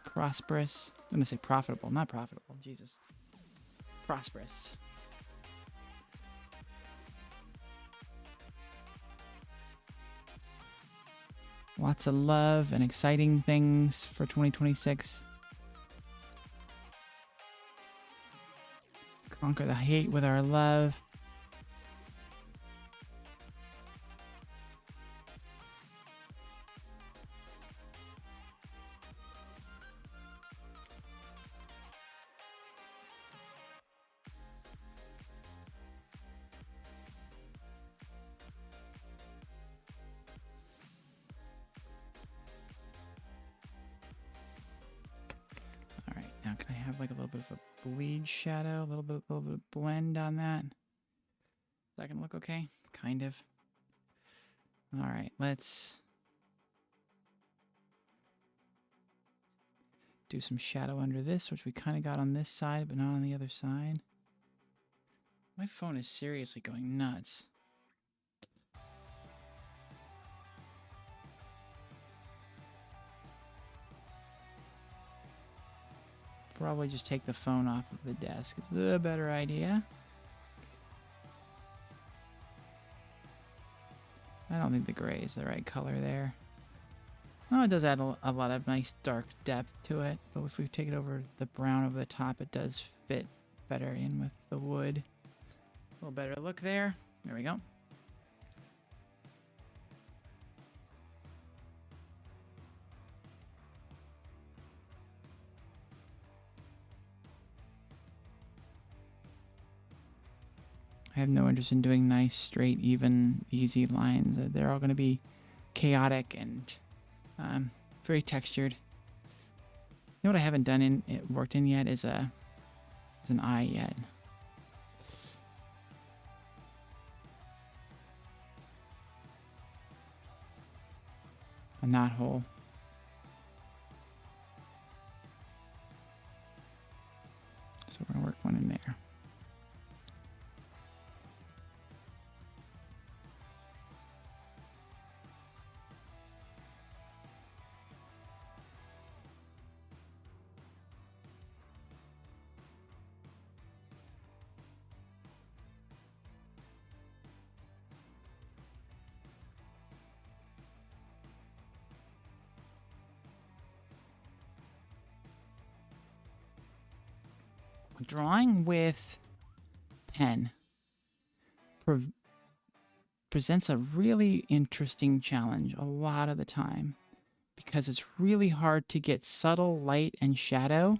Prosperous. I'm going to say profitable, not profitable. Jesus. Prosperous. Lots of love and exciting things for 2026. Conquer the hate with our love. Now can I have like a little bit of a bleed shadow, a little bit of blend on that? Is that gonna look okay? Kind of. All right, let's do some shadow under this, which we kind of got on this side, but not on the other side. My phone is seriously going nuts. Probably just take the phone off of the desk. It's the better idea. I don't think the gray is the right color there. Oh, it does add a lot of nice dark depth to it. But if we take it over the brown over the top, it does fit better in with the wood. A little better look there. There we go. I have no interest in doing nice, straight, even, easy lines. They're all going to be chaotic and very textured. You know what I haven't done worked in yet is an eye yet. A knot hole. So we're going to work one in there. Drawing with pen presents a really interesting challenge a lot of the time because it's really hard to get subtle light and shadow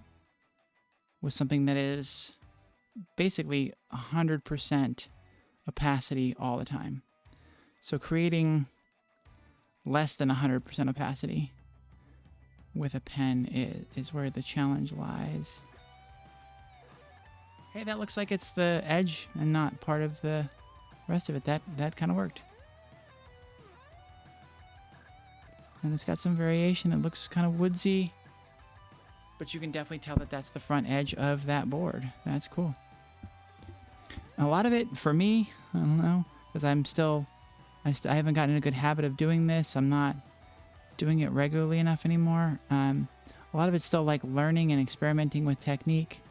with something that is basically 100% opacity all the time. So creating less than 100% opacity with a pen is where the challenge lies. Hey, that looks like it's the edge and not part of the rest of it. That kind of worked. And it's got some variation. It looks kind of woodsy. But you can definitely tell that that's the front edge of that board. That's cool. A lot of it, for me, I don't know, because I haven't gotten in a good habit of doing this. I'm not doing it regularly enough anymore. A lot of it's still like learning and experimenting with technique.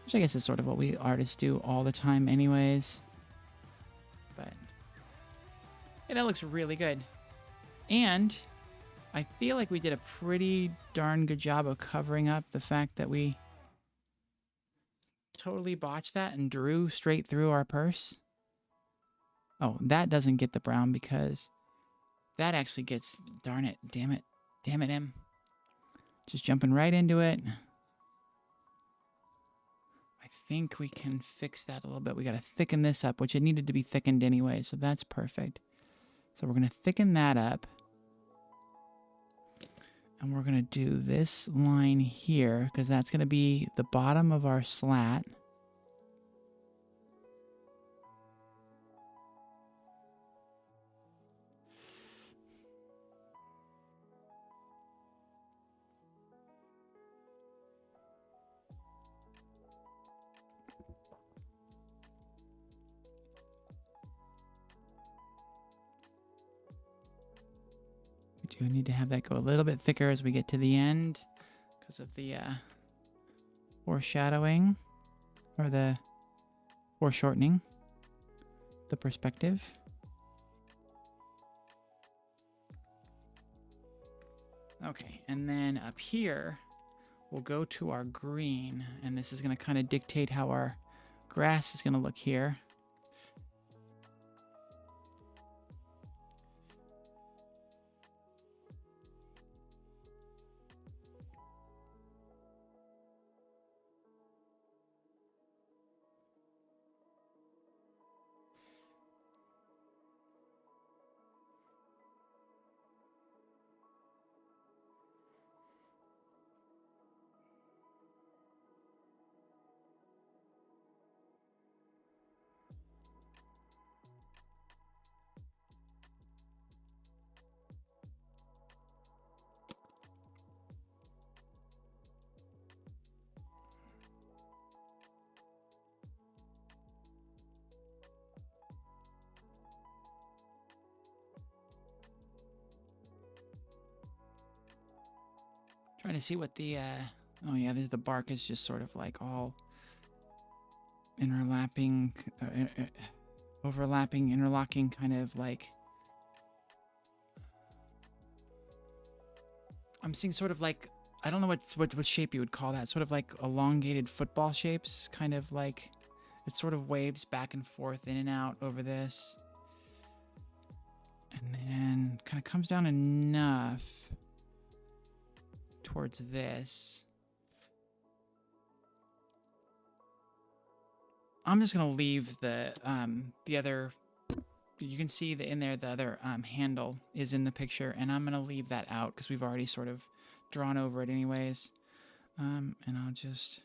Which I guess is sort of what we artists do all the time anyways. But yeah, that looks really good. And I feel like we did a pretty darn good job of covering up the fact that we totally botched that and drew straight through our purse. Oh, that doesn't get the brown because that actually gets, darn it, damn it, Em. Just jumping right into it. I think we can fix that a little bit. We got to thicken this up, which it needed to be thickened anyway, so that's perfect. So we're going to thicken that up. And we're going to do this line here because that's going to be the bottom of our slat. We do need to have that go a little bit thicker as we get to the end because of the foreshadowing or the foreshortening, the perspective. Okay, and then up here, we'll go to our green, and this is going to kind of dictate how our grass is going to look here. Trying to see what the, oh yeah, the bark is just sort of like all overlapping, interlocking, kind of like, I'm seeing sort of like, I don't know what shape you would call that, sort of like elongated football shapes, kind of like, it sort of waves back and forth in and out over this. And then kind of comes down enough towards this. I'm just gonna leave the other. You can see in there the other handle is in the picture, and I'm gonna leave that out because we've already sort of drawn over it anyways. And I'll just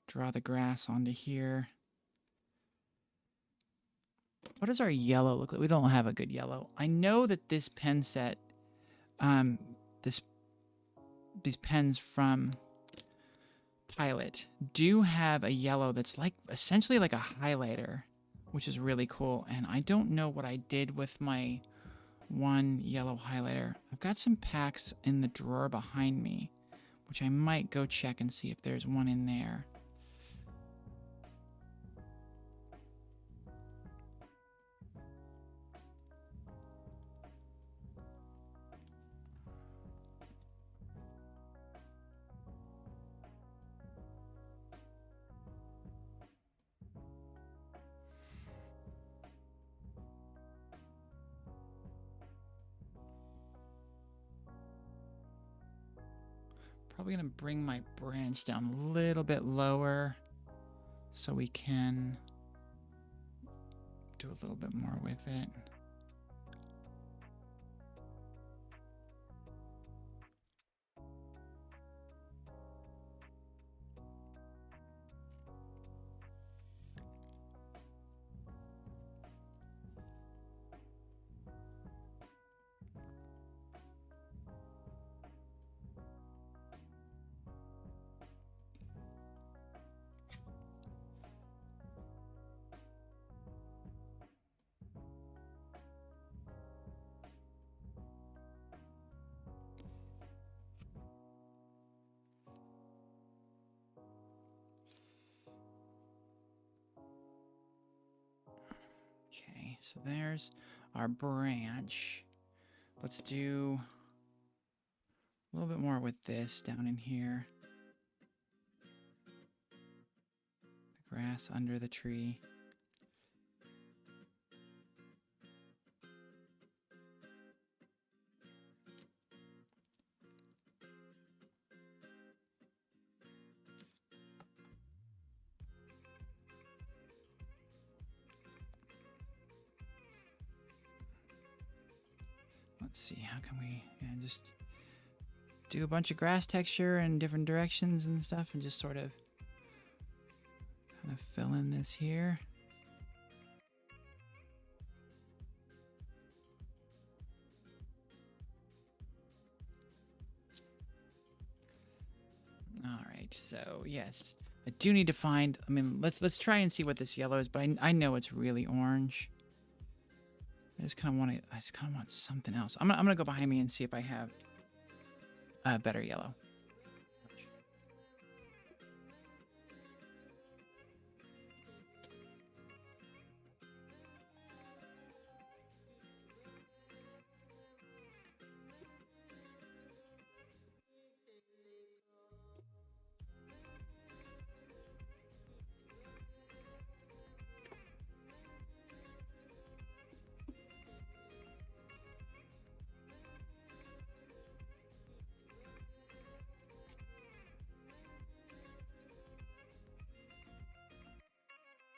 draw the grass onto here. What does our yellow look like? We don't have a good yellow. I know that this pen set, these pens from Pilot do have a yellow that's like essentially like a highlighter, which is really cool. And I don't know what I did with my one yellow highlighter. I've got some packs in the drawer behind me, which I might go check and see if there's one in there. Probably gonna bring my branch down a little bit lower so we can do a little bit more with it. Okay, so there's our branch. Let's do a little bit more with this down in here. The grass under the tree. Let's see, how can we just do a bunch of grass texture in different directions and stuff and just sort of kind of fill in this here. All right, so yes, I do need to find, I mean, let's try and see what this yellow is, but I know it's really orange. I just kind of want something else. I'm gonna go behind me and see if I have a better yellow.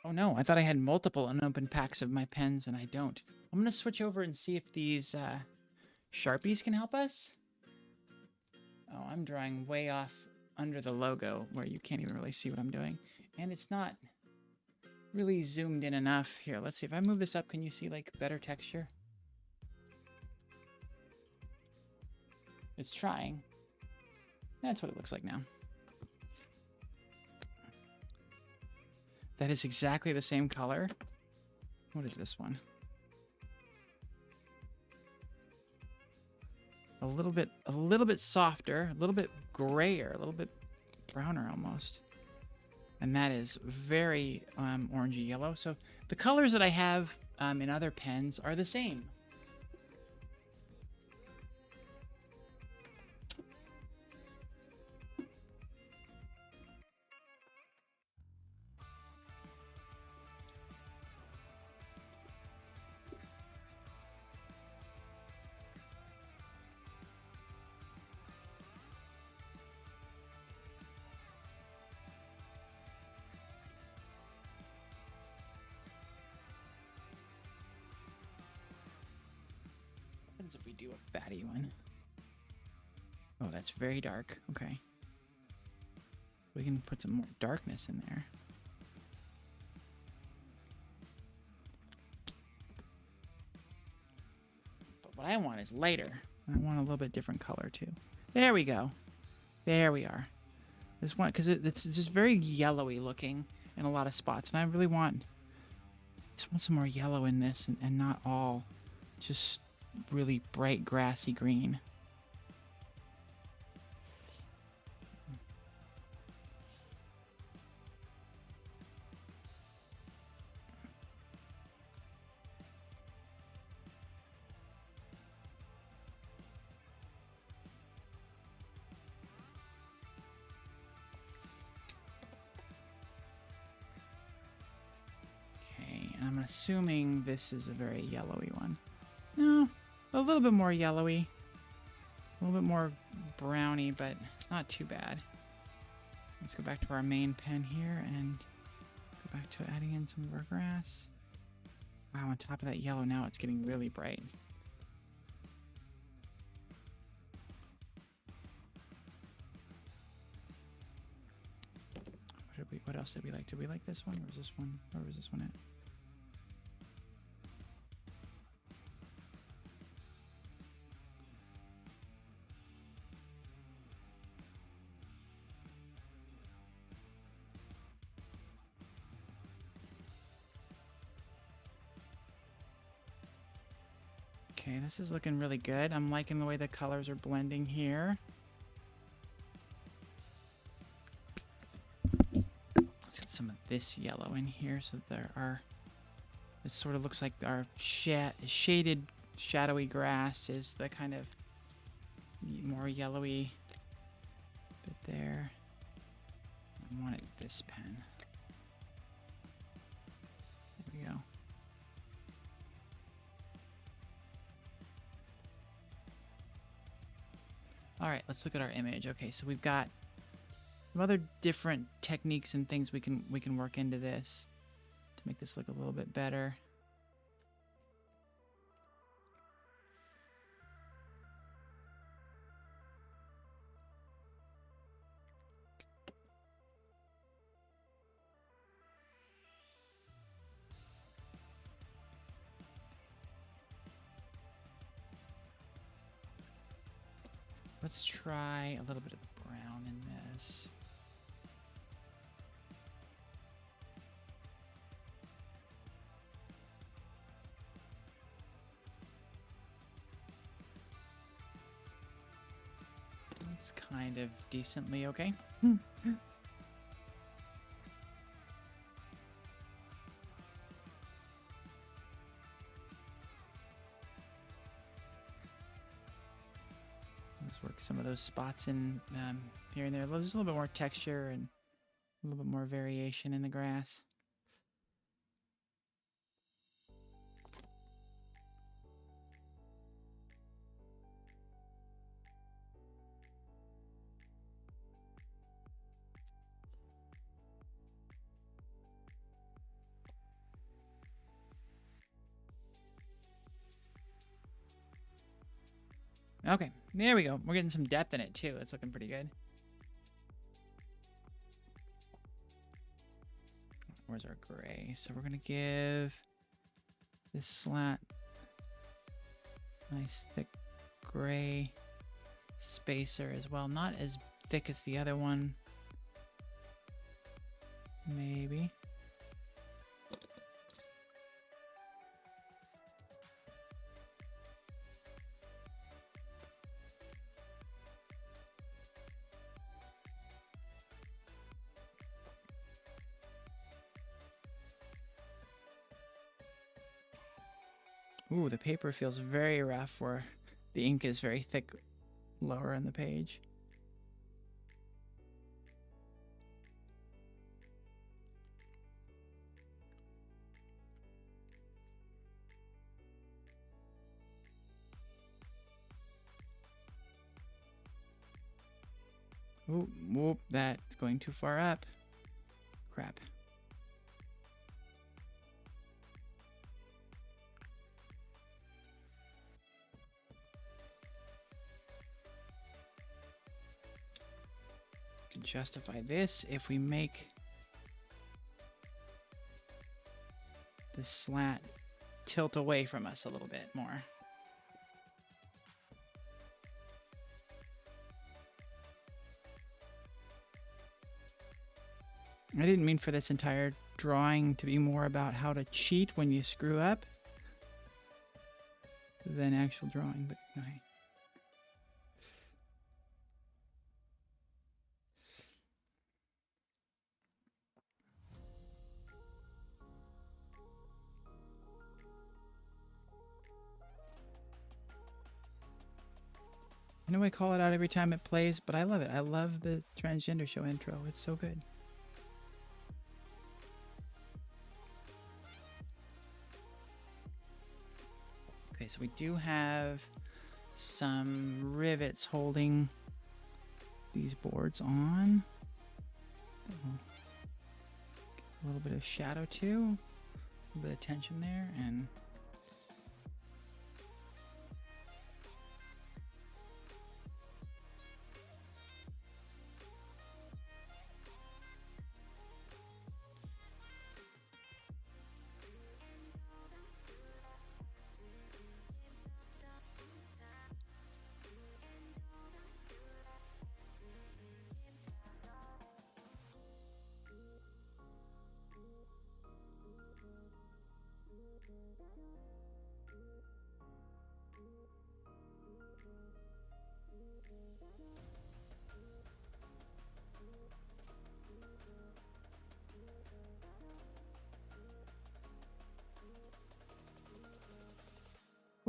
Oh no, I thought I had multiple unopened packs of my pens and I don't. I'm gonna switch over and see if these Sharpies can help us. Oh, I'm drawing way off under the logo where you can't even really see what I'm doing. And it's not really zoomed in enough. Here, let's see. If I move this up, can you see like better texture? It's trying. That's what it looks like now. That is exactly the same color. What is this one? A little bit softer, a little bit grayer, a little bit browner almost. And that is very orangey yellow. So the colors that I have in other pens are the same. What happens if we do a fatty one? Oh, that's very dark. Okay. We can put some more darkness in there. But what I want is lighter. I want a little bit different color too. There we go. There we are. This one, because it's just very yellowy looking in a lot of spots, and I really want, some more yellow in this, and not all just really bright grassy green. I'm assuming this is a very yellowy one. No, a little bit more yellowy. A little bit more browny, but it's not too bad. Let's go back to our main pen here and go back to adding in some of our grass. Wow, on top of that yellow now it's getting really bright. What else did we like? Did we like this one? Or was this one? Where was this one at? Okay, this is looking really good. I'm liking the way the colors are blending here. Let's get some of this yellow in here so there are It sort of looks like our shaded, shadowy grass is the kind of more yellowy bit there. I wanted this pen. There we go. All right, let's look at our image. Okay, so we've got some other different techniques and things we can work into this to make this look a little bit better. Let's try a little bit of brown in this. That's kind of decently okay. Let's work some of those spots in here and there. There's a little bit more texture and a little bit more variation in the grass. Okay, there we go. We're getting some depth in it too. It's looking pretty good. Where's our gray? So we're gonna give this slat nice thick gray spacer as well. Not as thick as the other one. Maybe. Ooh, the paper feels very rough where the ink is very thick lower on the page. Ooh, whoop, that's going too far up. Crap. Can justify this if we make the slat tilt away from us a little bit more. I didn't mean for this entire drawing to be more about how to cheat when you screw up than actual drawing, but okay. I know I call it out every time it plays, but I love it. I love the Transgender show intro. It's so good. Okay, so we do have some rivets holding these boards on. A little bit of shadow too. A little bit of tension there, and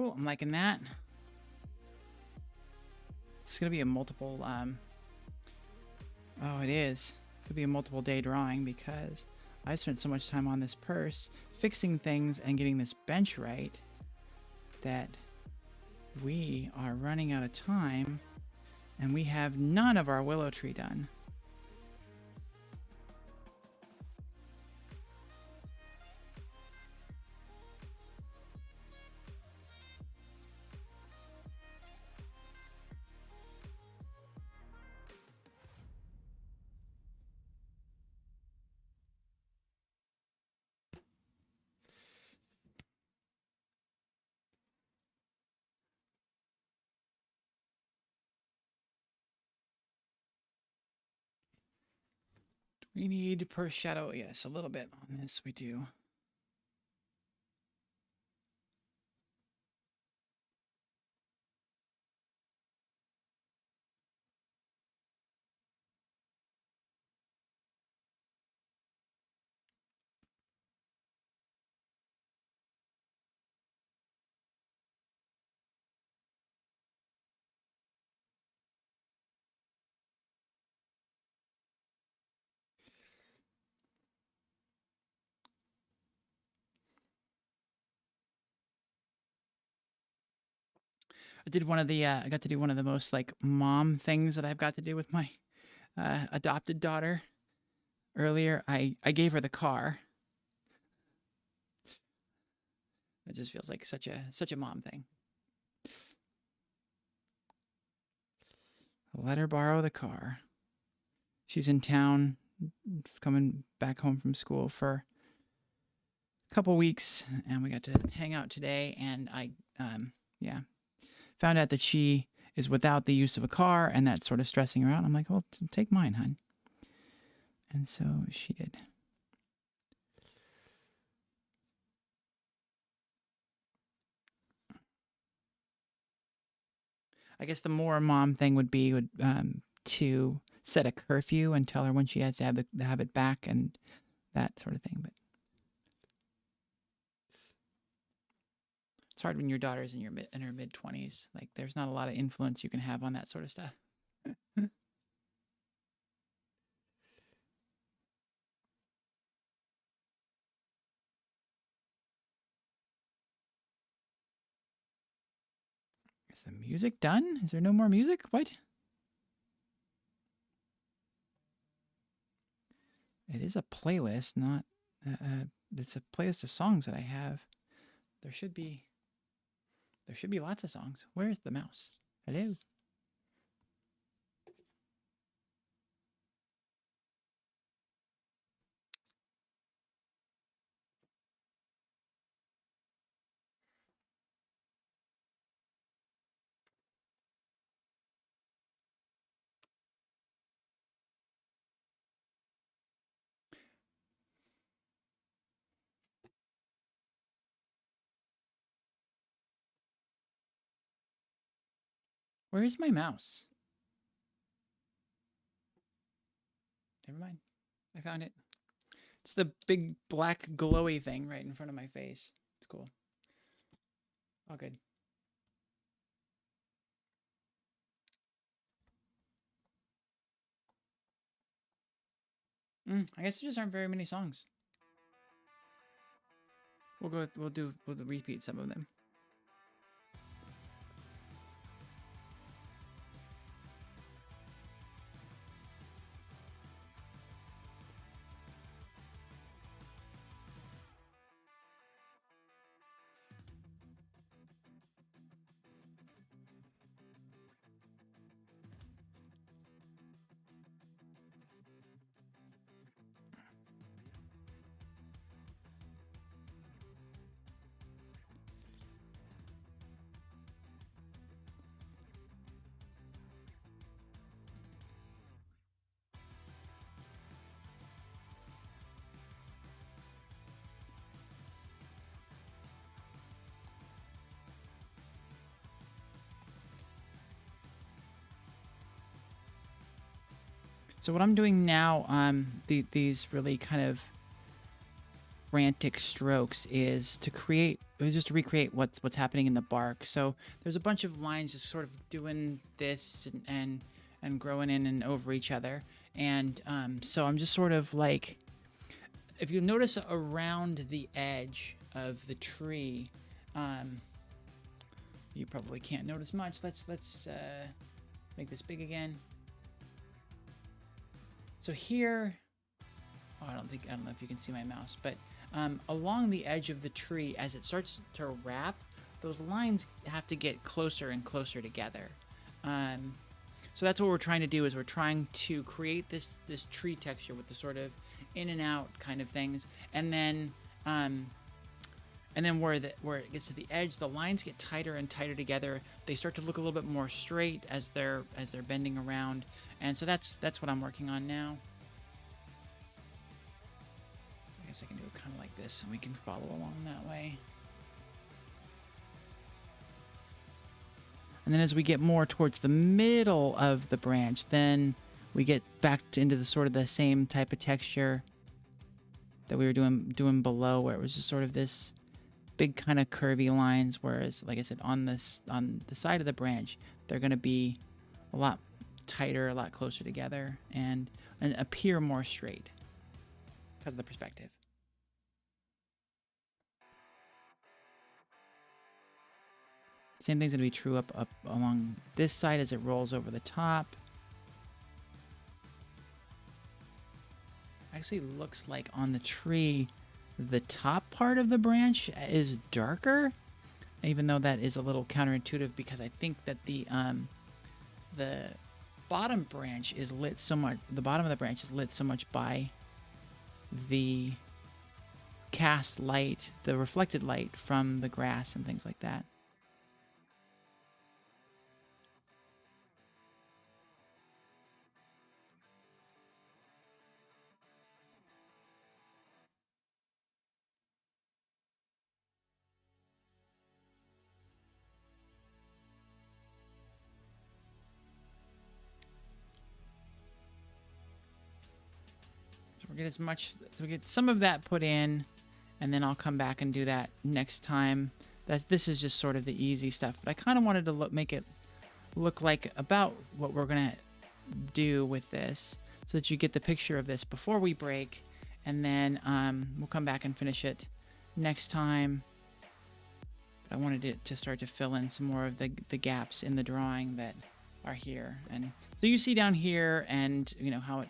Cool. I'm liking that. It's gonna be a multiple. Oh, it is. It could be a multiple day drawing because I spent so much time on this purse fixing things and getting this bench right that we are running out of time and we have none of our willow tree done. We need per shadow. Yes, a little bit on this we do. I did one of the I got to do one of the most like mom things that I've got to do with my adopted daughter. Earlier, I gave her the car. It just feels like such a mom thing. Let her borrow the car. She's in town, coming back home from school for a couple weeks, and we got to hang out today. And I, yeah, found out that she is without the use of a car, and that's sort of stressing her out. I'm like, well, take mine, hon. And so she did. I guess the more mom thing would be to set a curfew and tell her when she has to have it back and that sort of thing. But it's hard when your daughter's in her mid-20s. Like, there's not a lot of influence you can have on that sort of stuff. Is the music done? Is there no more music? What? It is a playlist, not. It's a playlist of songs that I have. There should be. There should be lots of songs. Where is the mouse? Hello. Where is my mouse? Never mind. I found it. It's the big black glowy thing right in front of my face. It's cool. All good. I guess there just aren't very many songs. We'll repeat some of them. So what I'm doing now, these really kind of frantic strokes is to create, it was just to recreate what's happening in the bark. So there's a bunch of lines just sort of doing this and growing in and over each other. And so I'm just sort of like, if you notice around the edge of the tree, you probably can't notice much. Let's make this big again. So here, oh, I don't know if you can see my mouse, but along the edge of the tree, as it starts to wrap, those lines have to get closer and closer together. So that's what we're trying to do, is we're trying to create this tree texture with the sort of in and out kind of things, and then where it gets to the edge, the lines get tighter and tighter together. They start to look a little bit more straight as they're bending around, and so that's what I'm working on now. I guess I can do it kind of like this, and we can follow along that way. And then as we get more towards the middle of the branch, then we get back into the sort of the same type of texture that we were doing below, where it was just sort of this big kind of curvy lines, whereas, like I said, on the side of the branch, they're going to be a lot tighter, a lot closer together, and appear more straight because of the perspective. Same thing's going to be true up along this side as it rolls over the top. Actually looks like on the tree, the top part of the branch is darker, even though that is a little counterintuitive, because I think that the bottom branch is lit so much, the bottom of the branch is lit so much by the cast light, the reflected light from the grass and things like that. We'll get so we get some of that put in, and then I'll come back and do that next time. This is just sort of the easy stuff, but I kind of wanted to make it look like about what we're gonna do with this, so that you get the picture of this before we break, and then we'll come back and finish it next time. But I wanted it to start to fill in some more of the gaps in the drawing that are here, and so you see down here, and you know how it.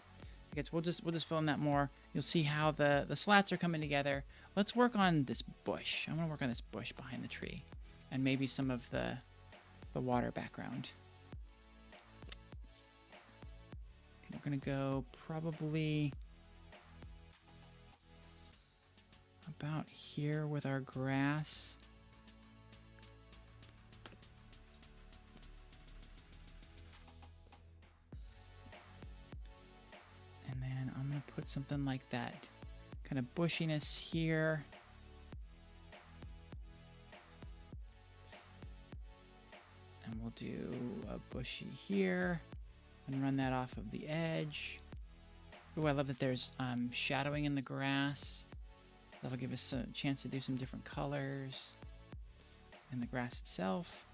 We'll just fill in that more. You'll see how the slats are coming together. Let's work on this bush. I want to work on this bush behind the tree, and maybe some of the water background. We're gonna go probably about here with our grass. And then I'm going to put something like that kind of bushiness here. And we'll do a bushy here and run that off of the edge. Oh, I love that there's shadowing in the grass. That'll give us a chance to do some different colors in the grass itself.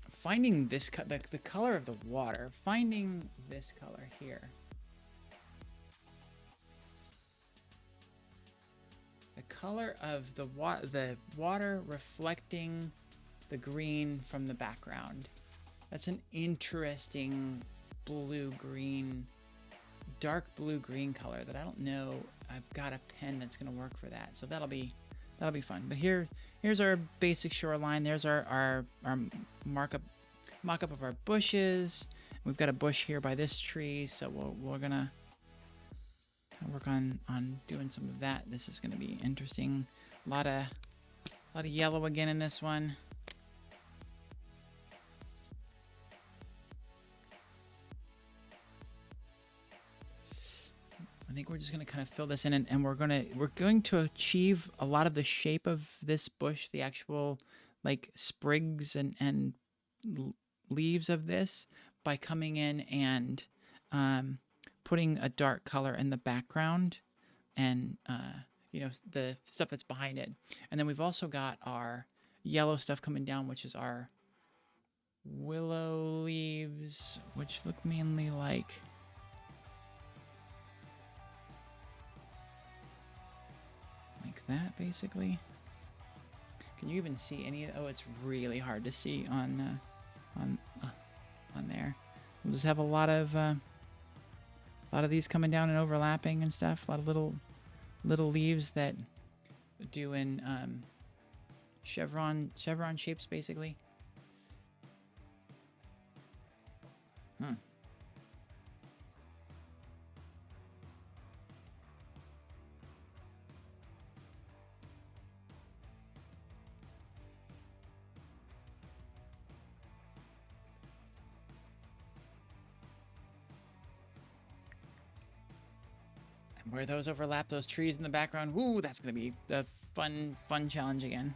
Finding this the color of the water, finding this color here. The color of the water reflecting the green from the background. That's an interesting blue-green, dark blue-green color that I don't know. I've got a pen that's going to work for that, so that'll be fun. But here's our basic shoreline. There's our mock-up of our bushes. We've got a bush here by this tree, so we're gonna work on doing some of that. This is gonna be interesting. A lot of yellow again in this one. I think we're just going to kind of fill this in, and we're going to achieve a lot of the shape of this bush, the actual like sprigs and leaves of this, by coming in and putting a dark color in the background and, you know, the stuff that's behind it. And then we've also got our yellow stuff coming down, which is our willow leaves, which look mainly like that, basically. Can you even see any? Oh, it's really hard to see on there. We'll just have a lot of these coming down and overlapping and stuff. A lot of little leaves that do in chevron shapes, basically. Where those overlap, those trees in the background, woo, that's going to be a fun challenge again.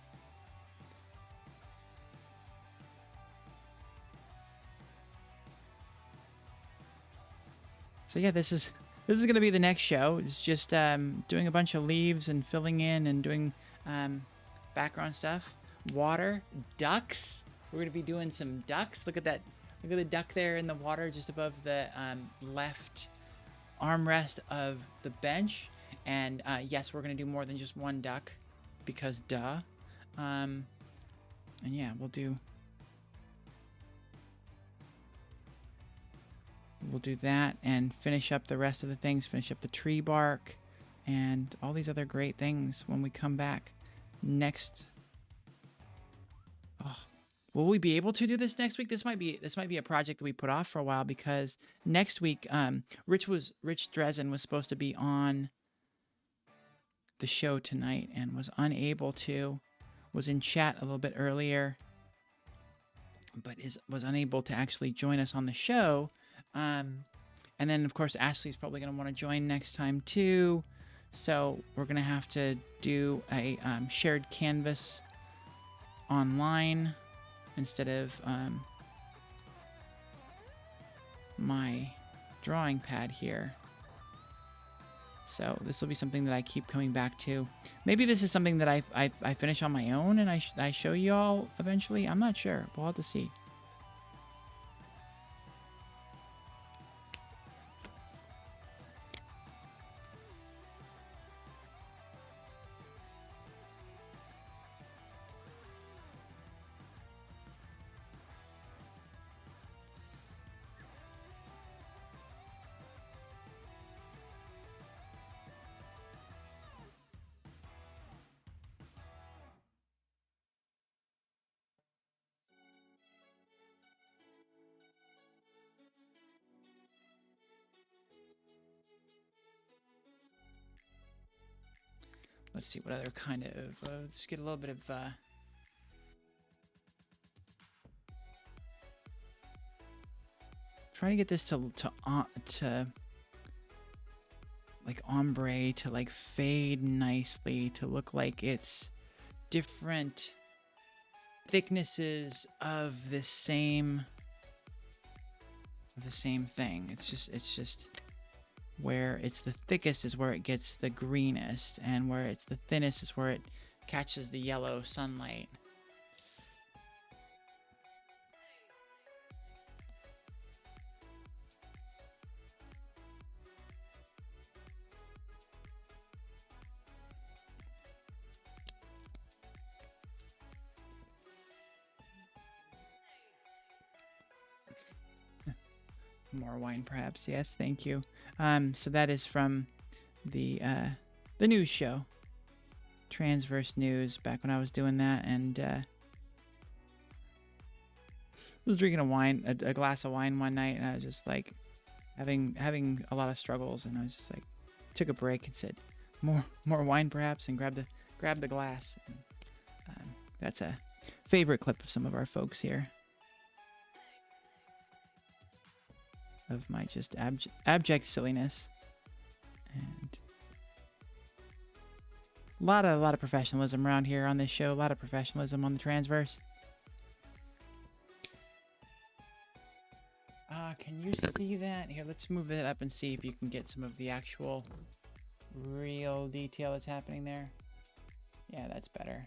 So yeah, this is going to be the next show. It's just doing a bunch of leaves and filling in and doing background stuff. Water, ducks. We're going to be doing some ducks. Look at that. Look at the duck there in the water just above the left armrest of the bench. And yes, we're going to do more than just one duck because duh. And yeah, we'll do that and finish up the rest of the things, finish up the tree bark and all these other great things when we come back next. Oh, will we be able to do this next week? This might be a project that we put off for a while because next week Rich Dresden was supposed to be on the show tonight and was unable to. Was in chat a little bit earlier, but was unable to actually join us on the show. And then, of course, Ashley's probably going to want to join next time, too. So we're going to have to do a shared canvas online instead of my drawing pad here. So this will be something that I keep coming back to. Maybe this is something that I finish on my own and I show you all eventually. I'm not sure. We'll have to see. Let's see what other kind of, let's get a little bit of, trying to get this to like ombre, to like fade nicely, to look like it's different thicknesses of the same thing. It's just where it's the thickest is where it gets the greenest, and where it's the thinnest is where it catches the yellow sunlight. More wine, perhaps. Yes, thank you. So that is from the news show, Transverse News, back when I was doing that, and I was drinking a glass of wine one night, and I was just like having a lot of struggles, and I was just like, took a break and said, more wine, perhaps, and grabbed the glass. And, that's a favorite clip of some of our folks here. Of my just abject silliness, and a lot of professionalism around here on this show. A lot of professionalism on the Transverse. Can you see that? Here, let's move it up and see if you can get some of the actual real detail that's happening there. Yeah, that's better.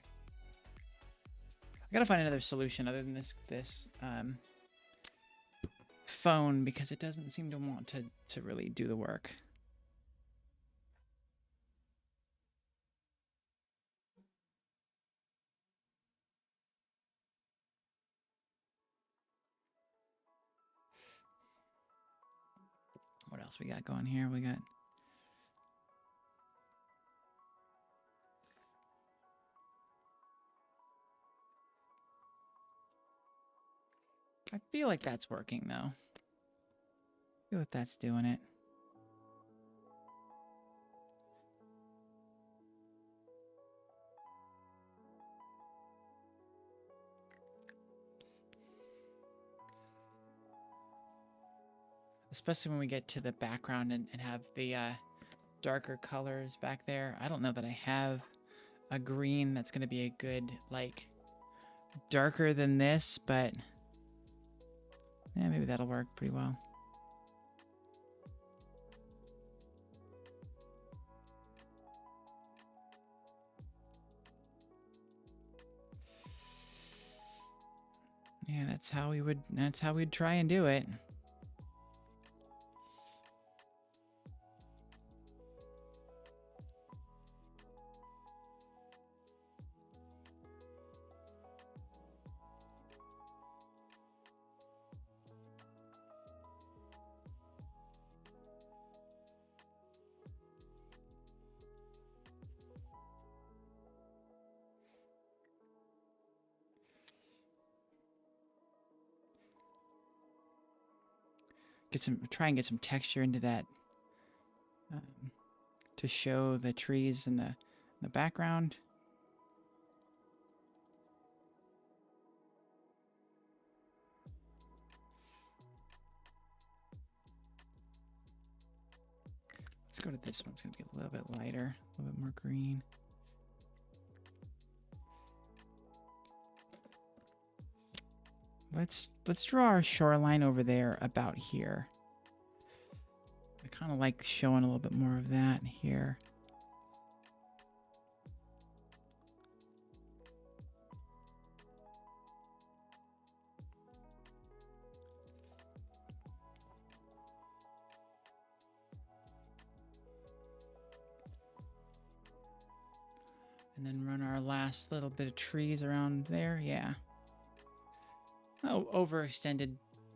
I gotta find another solution other than this phone, because it doesn't seem to want to really do the work. What else we got going here? We got... I feel like that's working, though. I feel like that's doing it. Especially when we get to the background and have the darker colors back there. I don't know that I have a green that's going to be a good, like, darker than this, but yeah, maybe that'll work pretty well. Yeah, that's how we'd try and do it. Try and get some texture into that to show the trees in the background. Let's go to this one. It's gonna be a little bit lighter, a little bit more green. Let's draw our shoreline over there about here. I kind of like showing a little bit more of that here. And then run our last little bit of trees around there. Yeah. Oh, overextended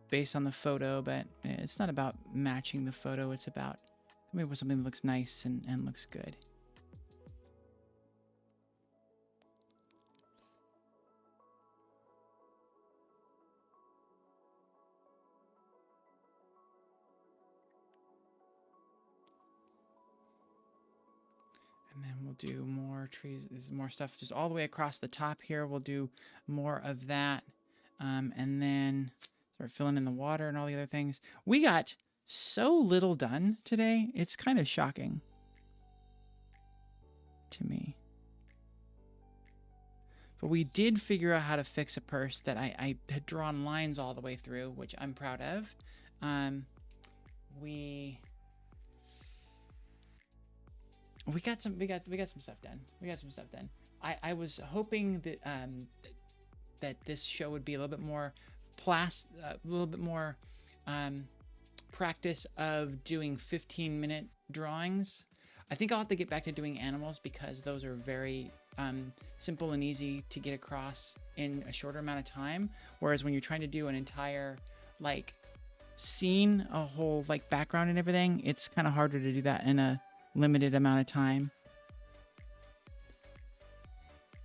based on the photo, but it's not about matching the photo. It's about coming up with something that looks nice and looks good. And then we'll do more trees. There's more stuff just all the way across the top here. We'll do more of that. And then start filling in the water and all the other things. We got so little done today. It's kind of shocking to me. But we did figure out how to fix a purse that I had drawn lines all the way through, which I'm proud of. We got some stuff done. We got some stuff done. I was hoping that that this show would be a little bit more practice of doing 15-minute drawings. I think I'll have to get back to doing animals because those are very simple and easy to get across in a shorter amount of time. Whereas when you're trying to do an entire like scene, a whole like background and everything, it's kind of harder to do that in a limited amount of time.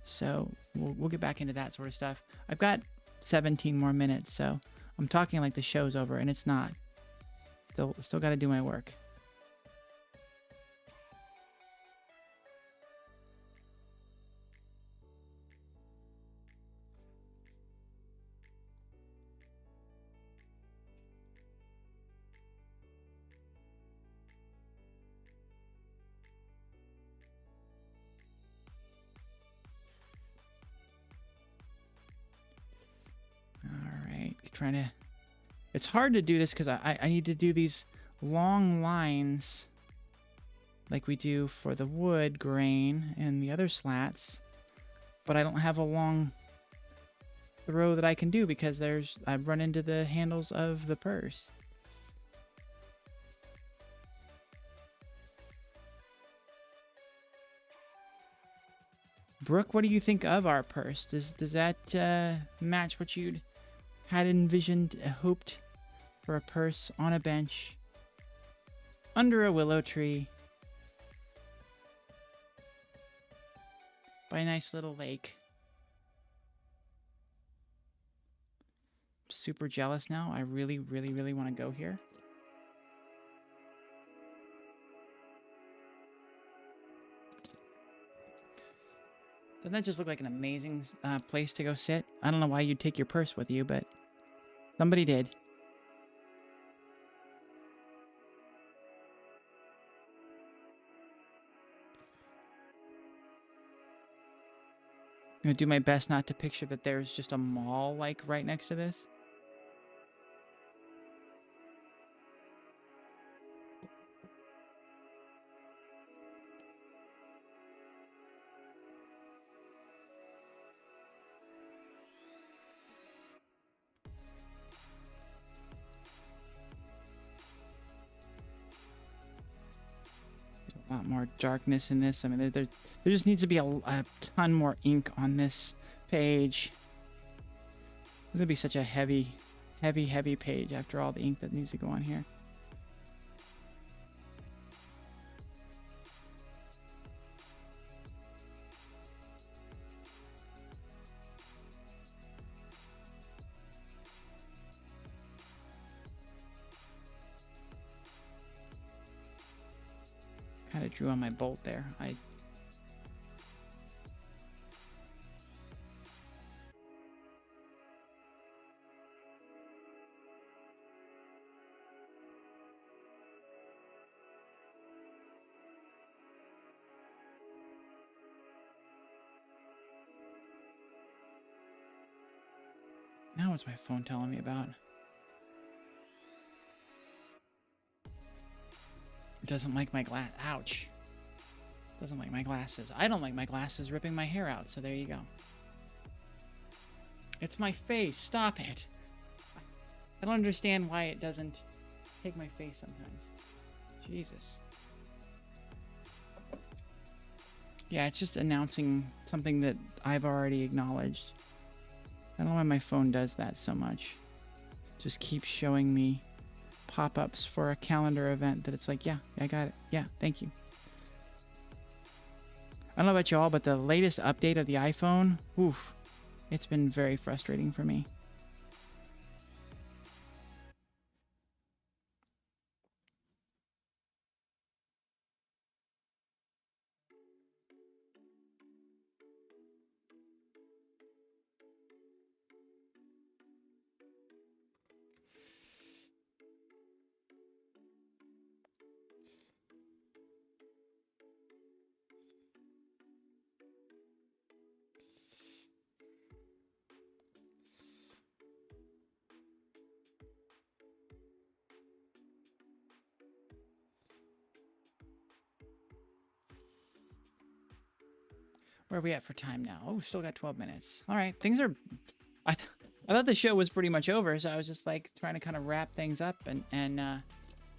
So we'll get back into that sort of stuff. I've got 17 more minutes, so I'm talking like the show's over, and it's not. Still got to do my work. All right, trying to It's hard to do this because I need to do these long lines like we do for the wood grain and the other slats, but I don't have a long throw that I can do because I've run into the handles of the purse. Brooke, what do you think of our purse? Does that match what you'd had envisioned, hoped for a purse on a bench under a willow tree by a nice little lake? I'm super jealous now. I really, really, really want to go here. Doesn't that just look like an amazing place to go sit? I don't know why you'd take your purse with you, but somebody did. I'm gonna do my best not to picture that there's just a mall like right next to this. A lot more darkness in this. I mean, there just needs to be a ton more ink on this page. It's gonna be such a heavy page after all the ink that needs to go on here. Kind of drew on my bolt there. Now what's my phone telling me about? It doesn't like my glass. Ouch. Doesn't like my glasses. I don't like my glasses ripping my hair out, so there you go. It's my face. Stop it. I don't understand why it doesn't take my face sometimes. Jesus. Yeah, it's just announcing something that I've already acknowledged. I don't know why my phone does that so much. Just keeps showing me pop-ups for a calendar event that it's like, yeah, I got it. Yeah, thank you. I don't know about y'all, but the latest update of the iPhone, oof, it's been very frustrating for me. Where are we at for time now? Oh, still got 12 minutes. All right, things are... I thought the show was pretty much over, so I was just like trying to kind of wrap things up, and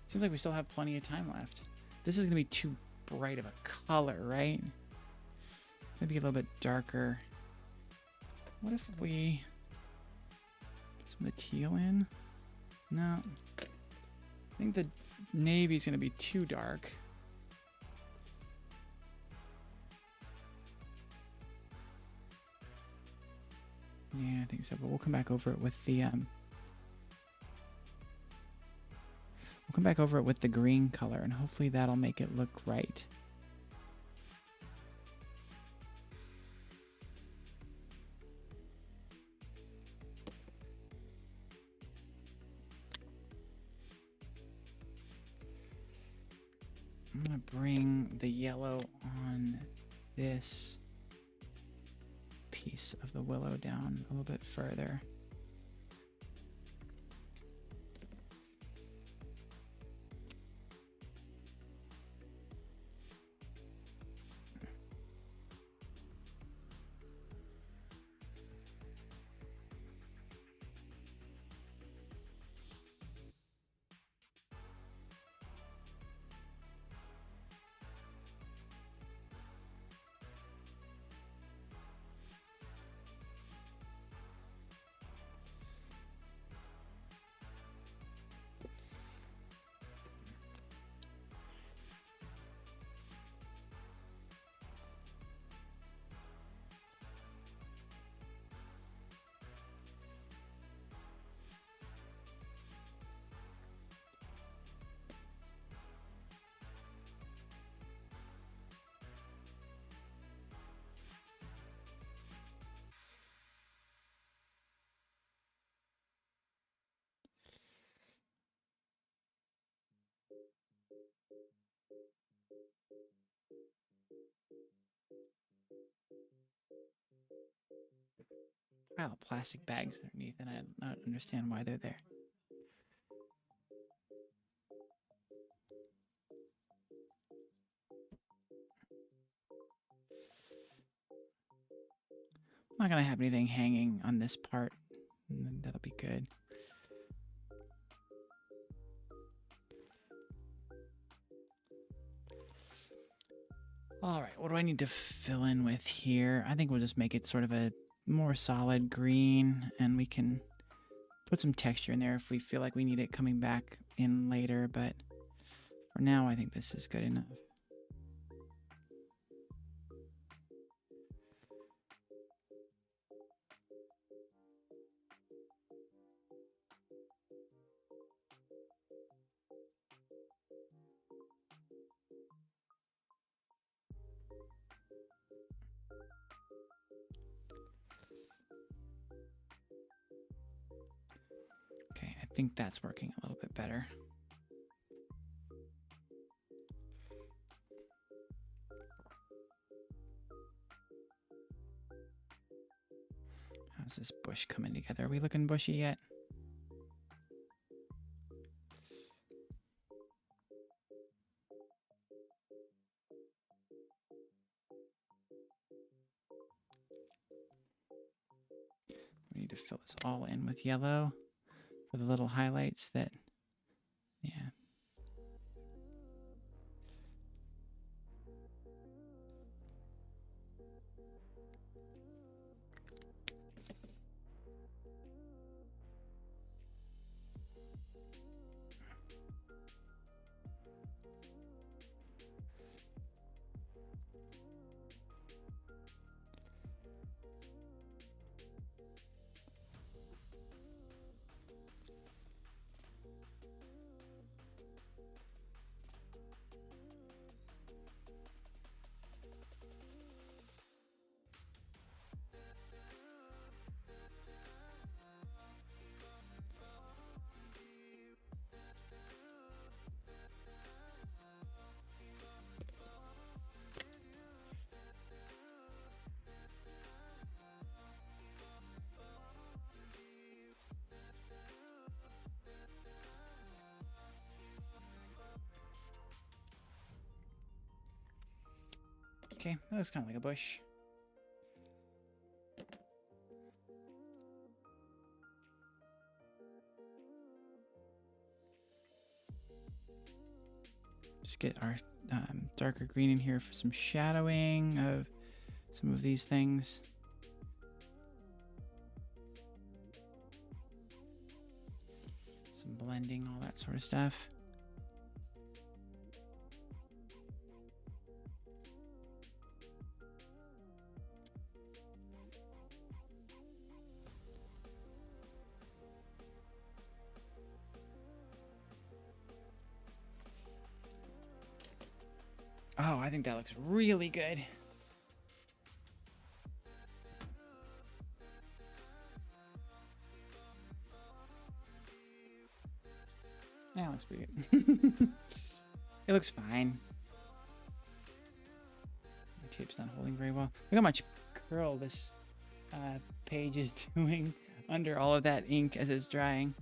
seems like we still have plenty of time left. This is gonna be too bright of a color, right? Maybe a little bit darker. What if we get some of the teal in? No. I think the navy is gonna be too dark. Yeah, I think so, but we'll come back over it with the we'll come back over it with the green color, and hopefully that'll make it look right. I'm gonna bring the yellow on this piece of the willow down a little bit further. Pile of plastic bags underneath, and I don't understand why they're there. I'm not gonna have anything hanging on this part. That'll be good. All right, what do I need to fill in with here? I think we'll just make it sort of a more solid green, and we can put some texture in there if we feel like we need it coming back in later, but for now I think this is good enough. Okay, I think that's working a little bit better. How's this bush coming together? Are we looking bushy yet? We need to fill this all in with yellow for the little highlights that, yeah. Okay, that looks kind of like a bush. Just get our darker green in here for some shadowing of some of these things. Some blending, all that sort of stuff. Oh, I think that looks really good. Yeah, it looks pretty good. It looks fine. My tape's not holding very well. Look how much curl this page is doing under all of that ink as it's drying.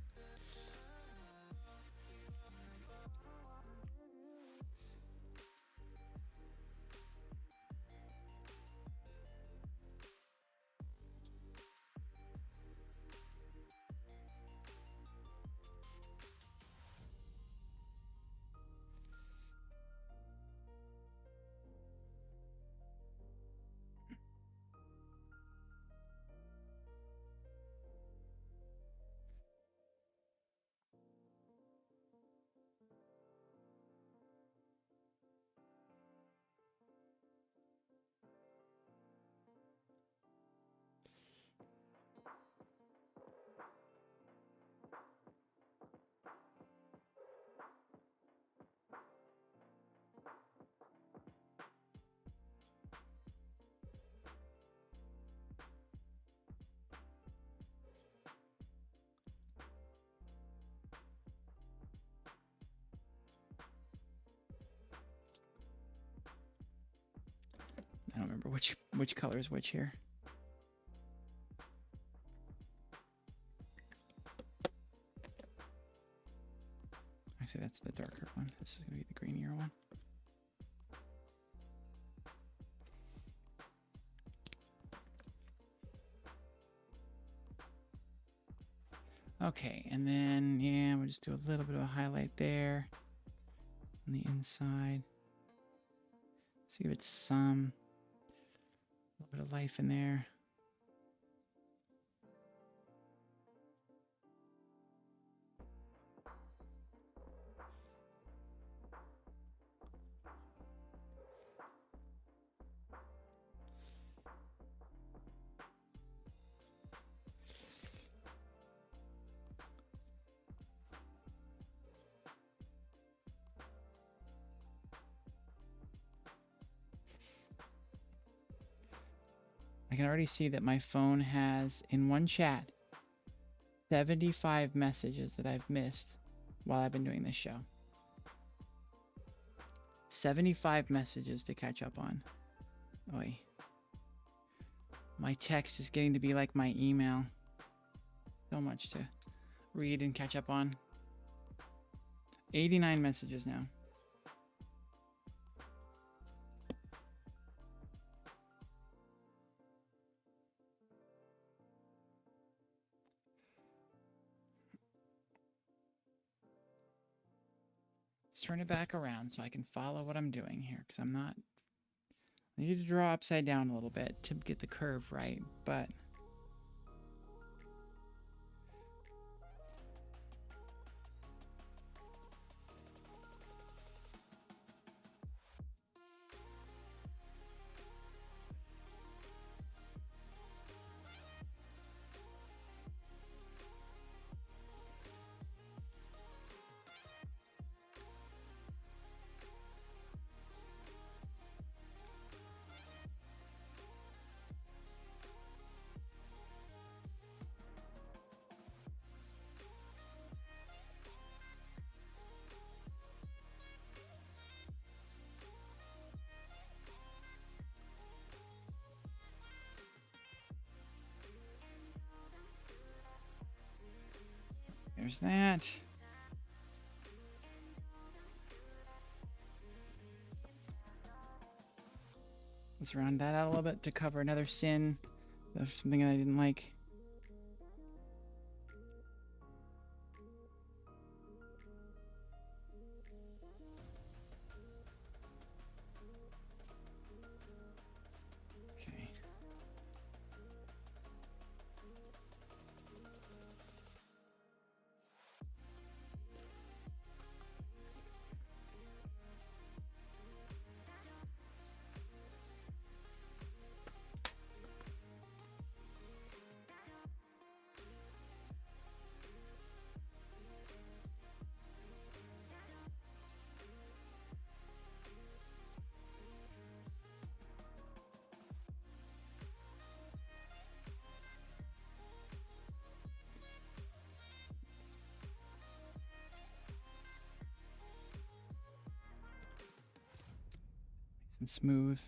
I don't remember which color is which here. Actually, that's the darker one. This is going to be the greenier one. Okay, and then, yeah, we'll just do a little bit of a highlight there on the inside. See if it's some, a little bit of life in there. I can already see that my phone has, in one chat, 75 messages that I've missed while I've been doing this show. 75 messages to catch up on. Oy. My text is getting to be like my email. So much to read and catch up on. 89 messages now. Let's turn it back around so I can follow what I'm doing here, because I'm not... I need to draw upside down a little bit to get the curve right, but... There's that. Let's round that out a little bit to cover another sin of something that I didn't like. Okay. Nice and smooth.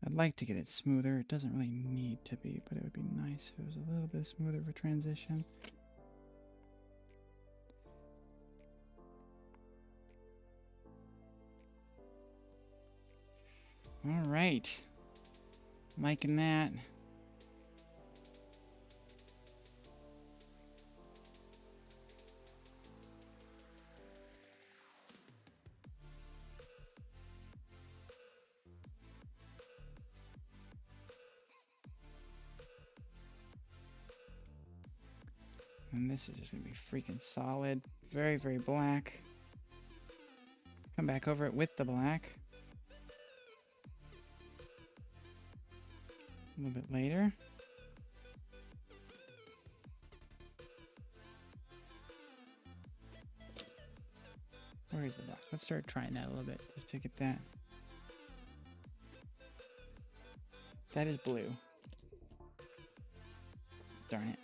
I'd like to get it smoother. It doesn't really need to be, but it would be nice if it was a little bit smoother of a transition. All right. Liking that. And this is just going to be freaking solid. Very, very black. Come back over it with the black. A little bit later. Where is the black? Let's start trying that a little bit just to get that. That is blue. Darn it.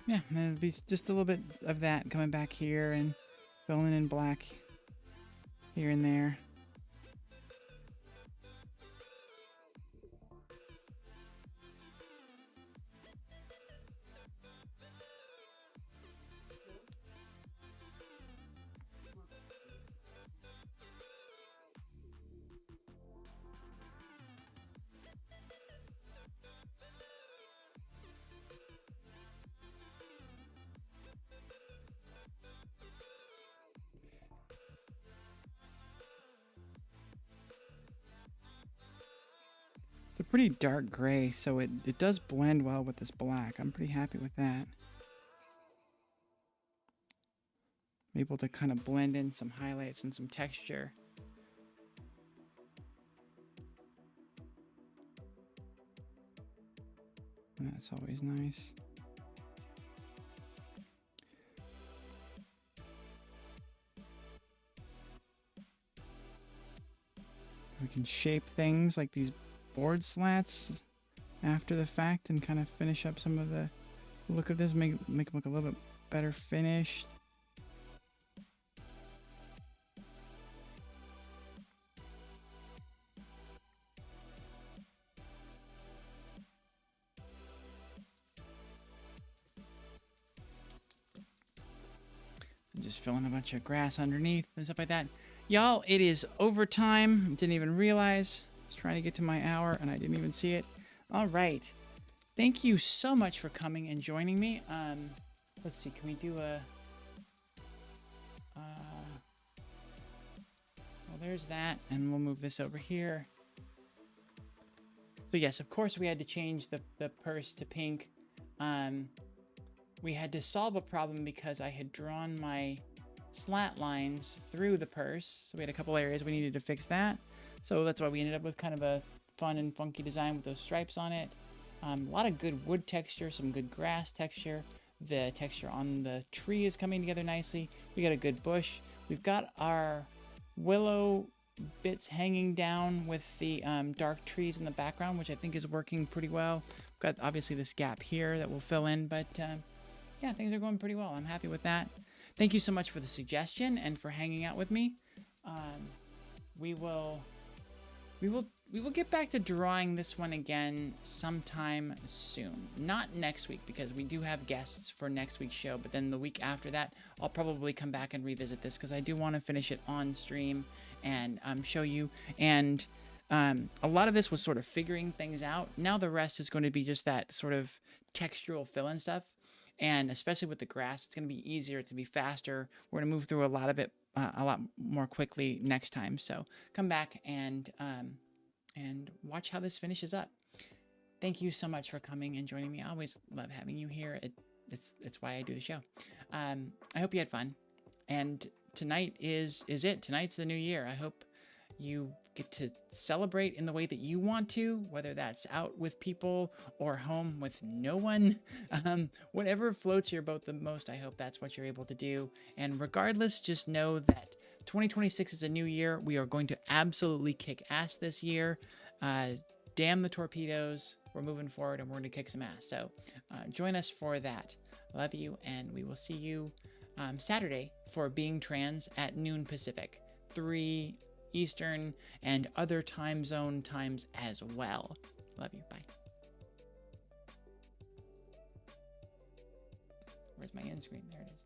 Yeah, there'll be just a little bit of that coming back here and filling in black here and there. It's a pretty dark gray, so it does blend well with this black. I'm pretty happy with that. I'm able to kind of blend in some highlights and some texture. And that's always nice. We can shape things like these board slats after the fact and kind of finish up some of the look of this, make them look a little bit better finished. And just filling a bunch of grass underneath and stuff like that. Y'all, it is overtime. Didn't even realize. I was trying to get to my hour and I didn't even see it. All right. Thank you so much for coming and joining me. Let's see. Can we do a... well, there's that. And we'll move this over here. So yes, of course, we had to change the purse to pink. We had to solve a problem because I had drawn my slat lines through the purse. So we had a couple areas we needed to fix that. So that's why we ended up with kind of a fun and funky design with those stripes on it. A lot of good wood texture, some good grass texture. The texture on the tree is coming together nicely. We got a good bush. We've got our willow bits hanging down with the dark trees in the background, which I think is working pretty well. We've got obviously this gap here that we'll fill in, but yeah, things are going pretty well. I'm happy with that. Thank you so much for the suggestion and for hanging out with me. We will get back to drawing this one again sometime soon. Not next week, because we do have guests for next week's show, but then the week after that, I'll probably come back and revisit this because I do want to finish it on stream and show you. And a lot of this was sort of figuring things out. Now the rest is going to be just that sort of textural fill-in stuff. And especially with the grass, it's going to be easier, it's going to be faster. We're going to move through a lot of it a lot more quickly next time. So come back and watch how this finishes up. Thank you so much for coming and joining me. I always love having you here. It's why I do the show. I hope you had fun. And tonight is it. Tonight's the new year. I hope you get to celebrate in the way that you want to, whether that's out with people or home with no one. Whatever floats your boat the most, I hope that's what you're able to do. And regardless, just know that 2026 is a new year. We are going to absolutely kick ass this year. Damn the torpedoes. We're moving forward and we're going to kick some ass. So join us for that. Love you, and we will see you Saturday for Being Trans at noon Pacific, 3 Eastern, and other time zone times as well. Love you. Bye. Where's my end screen? There it is.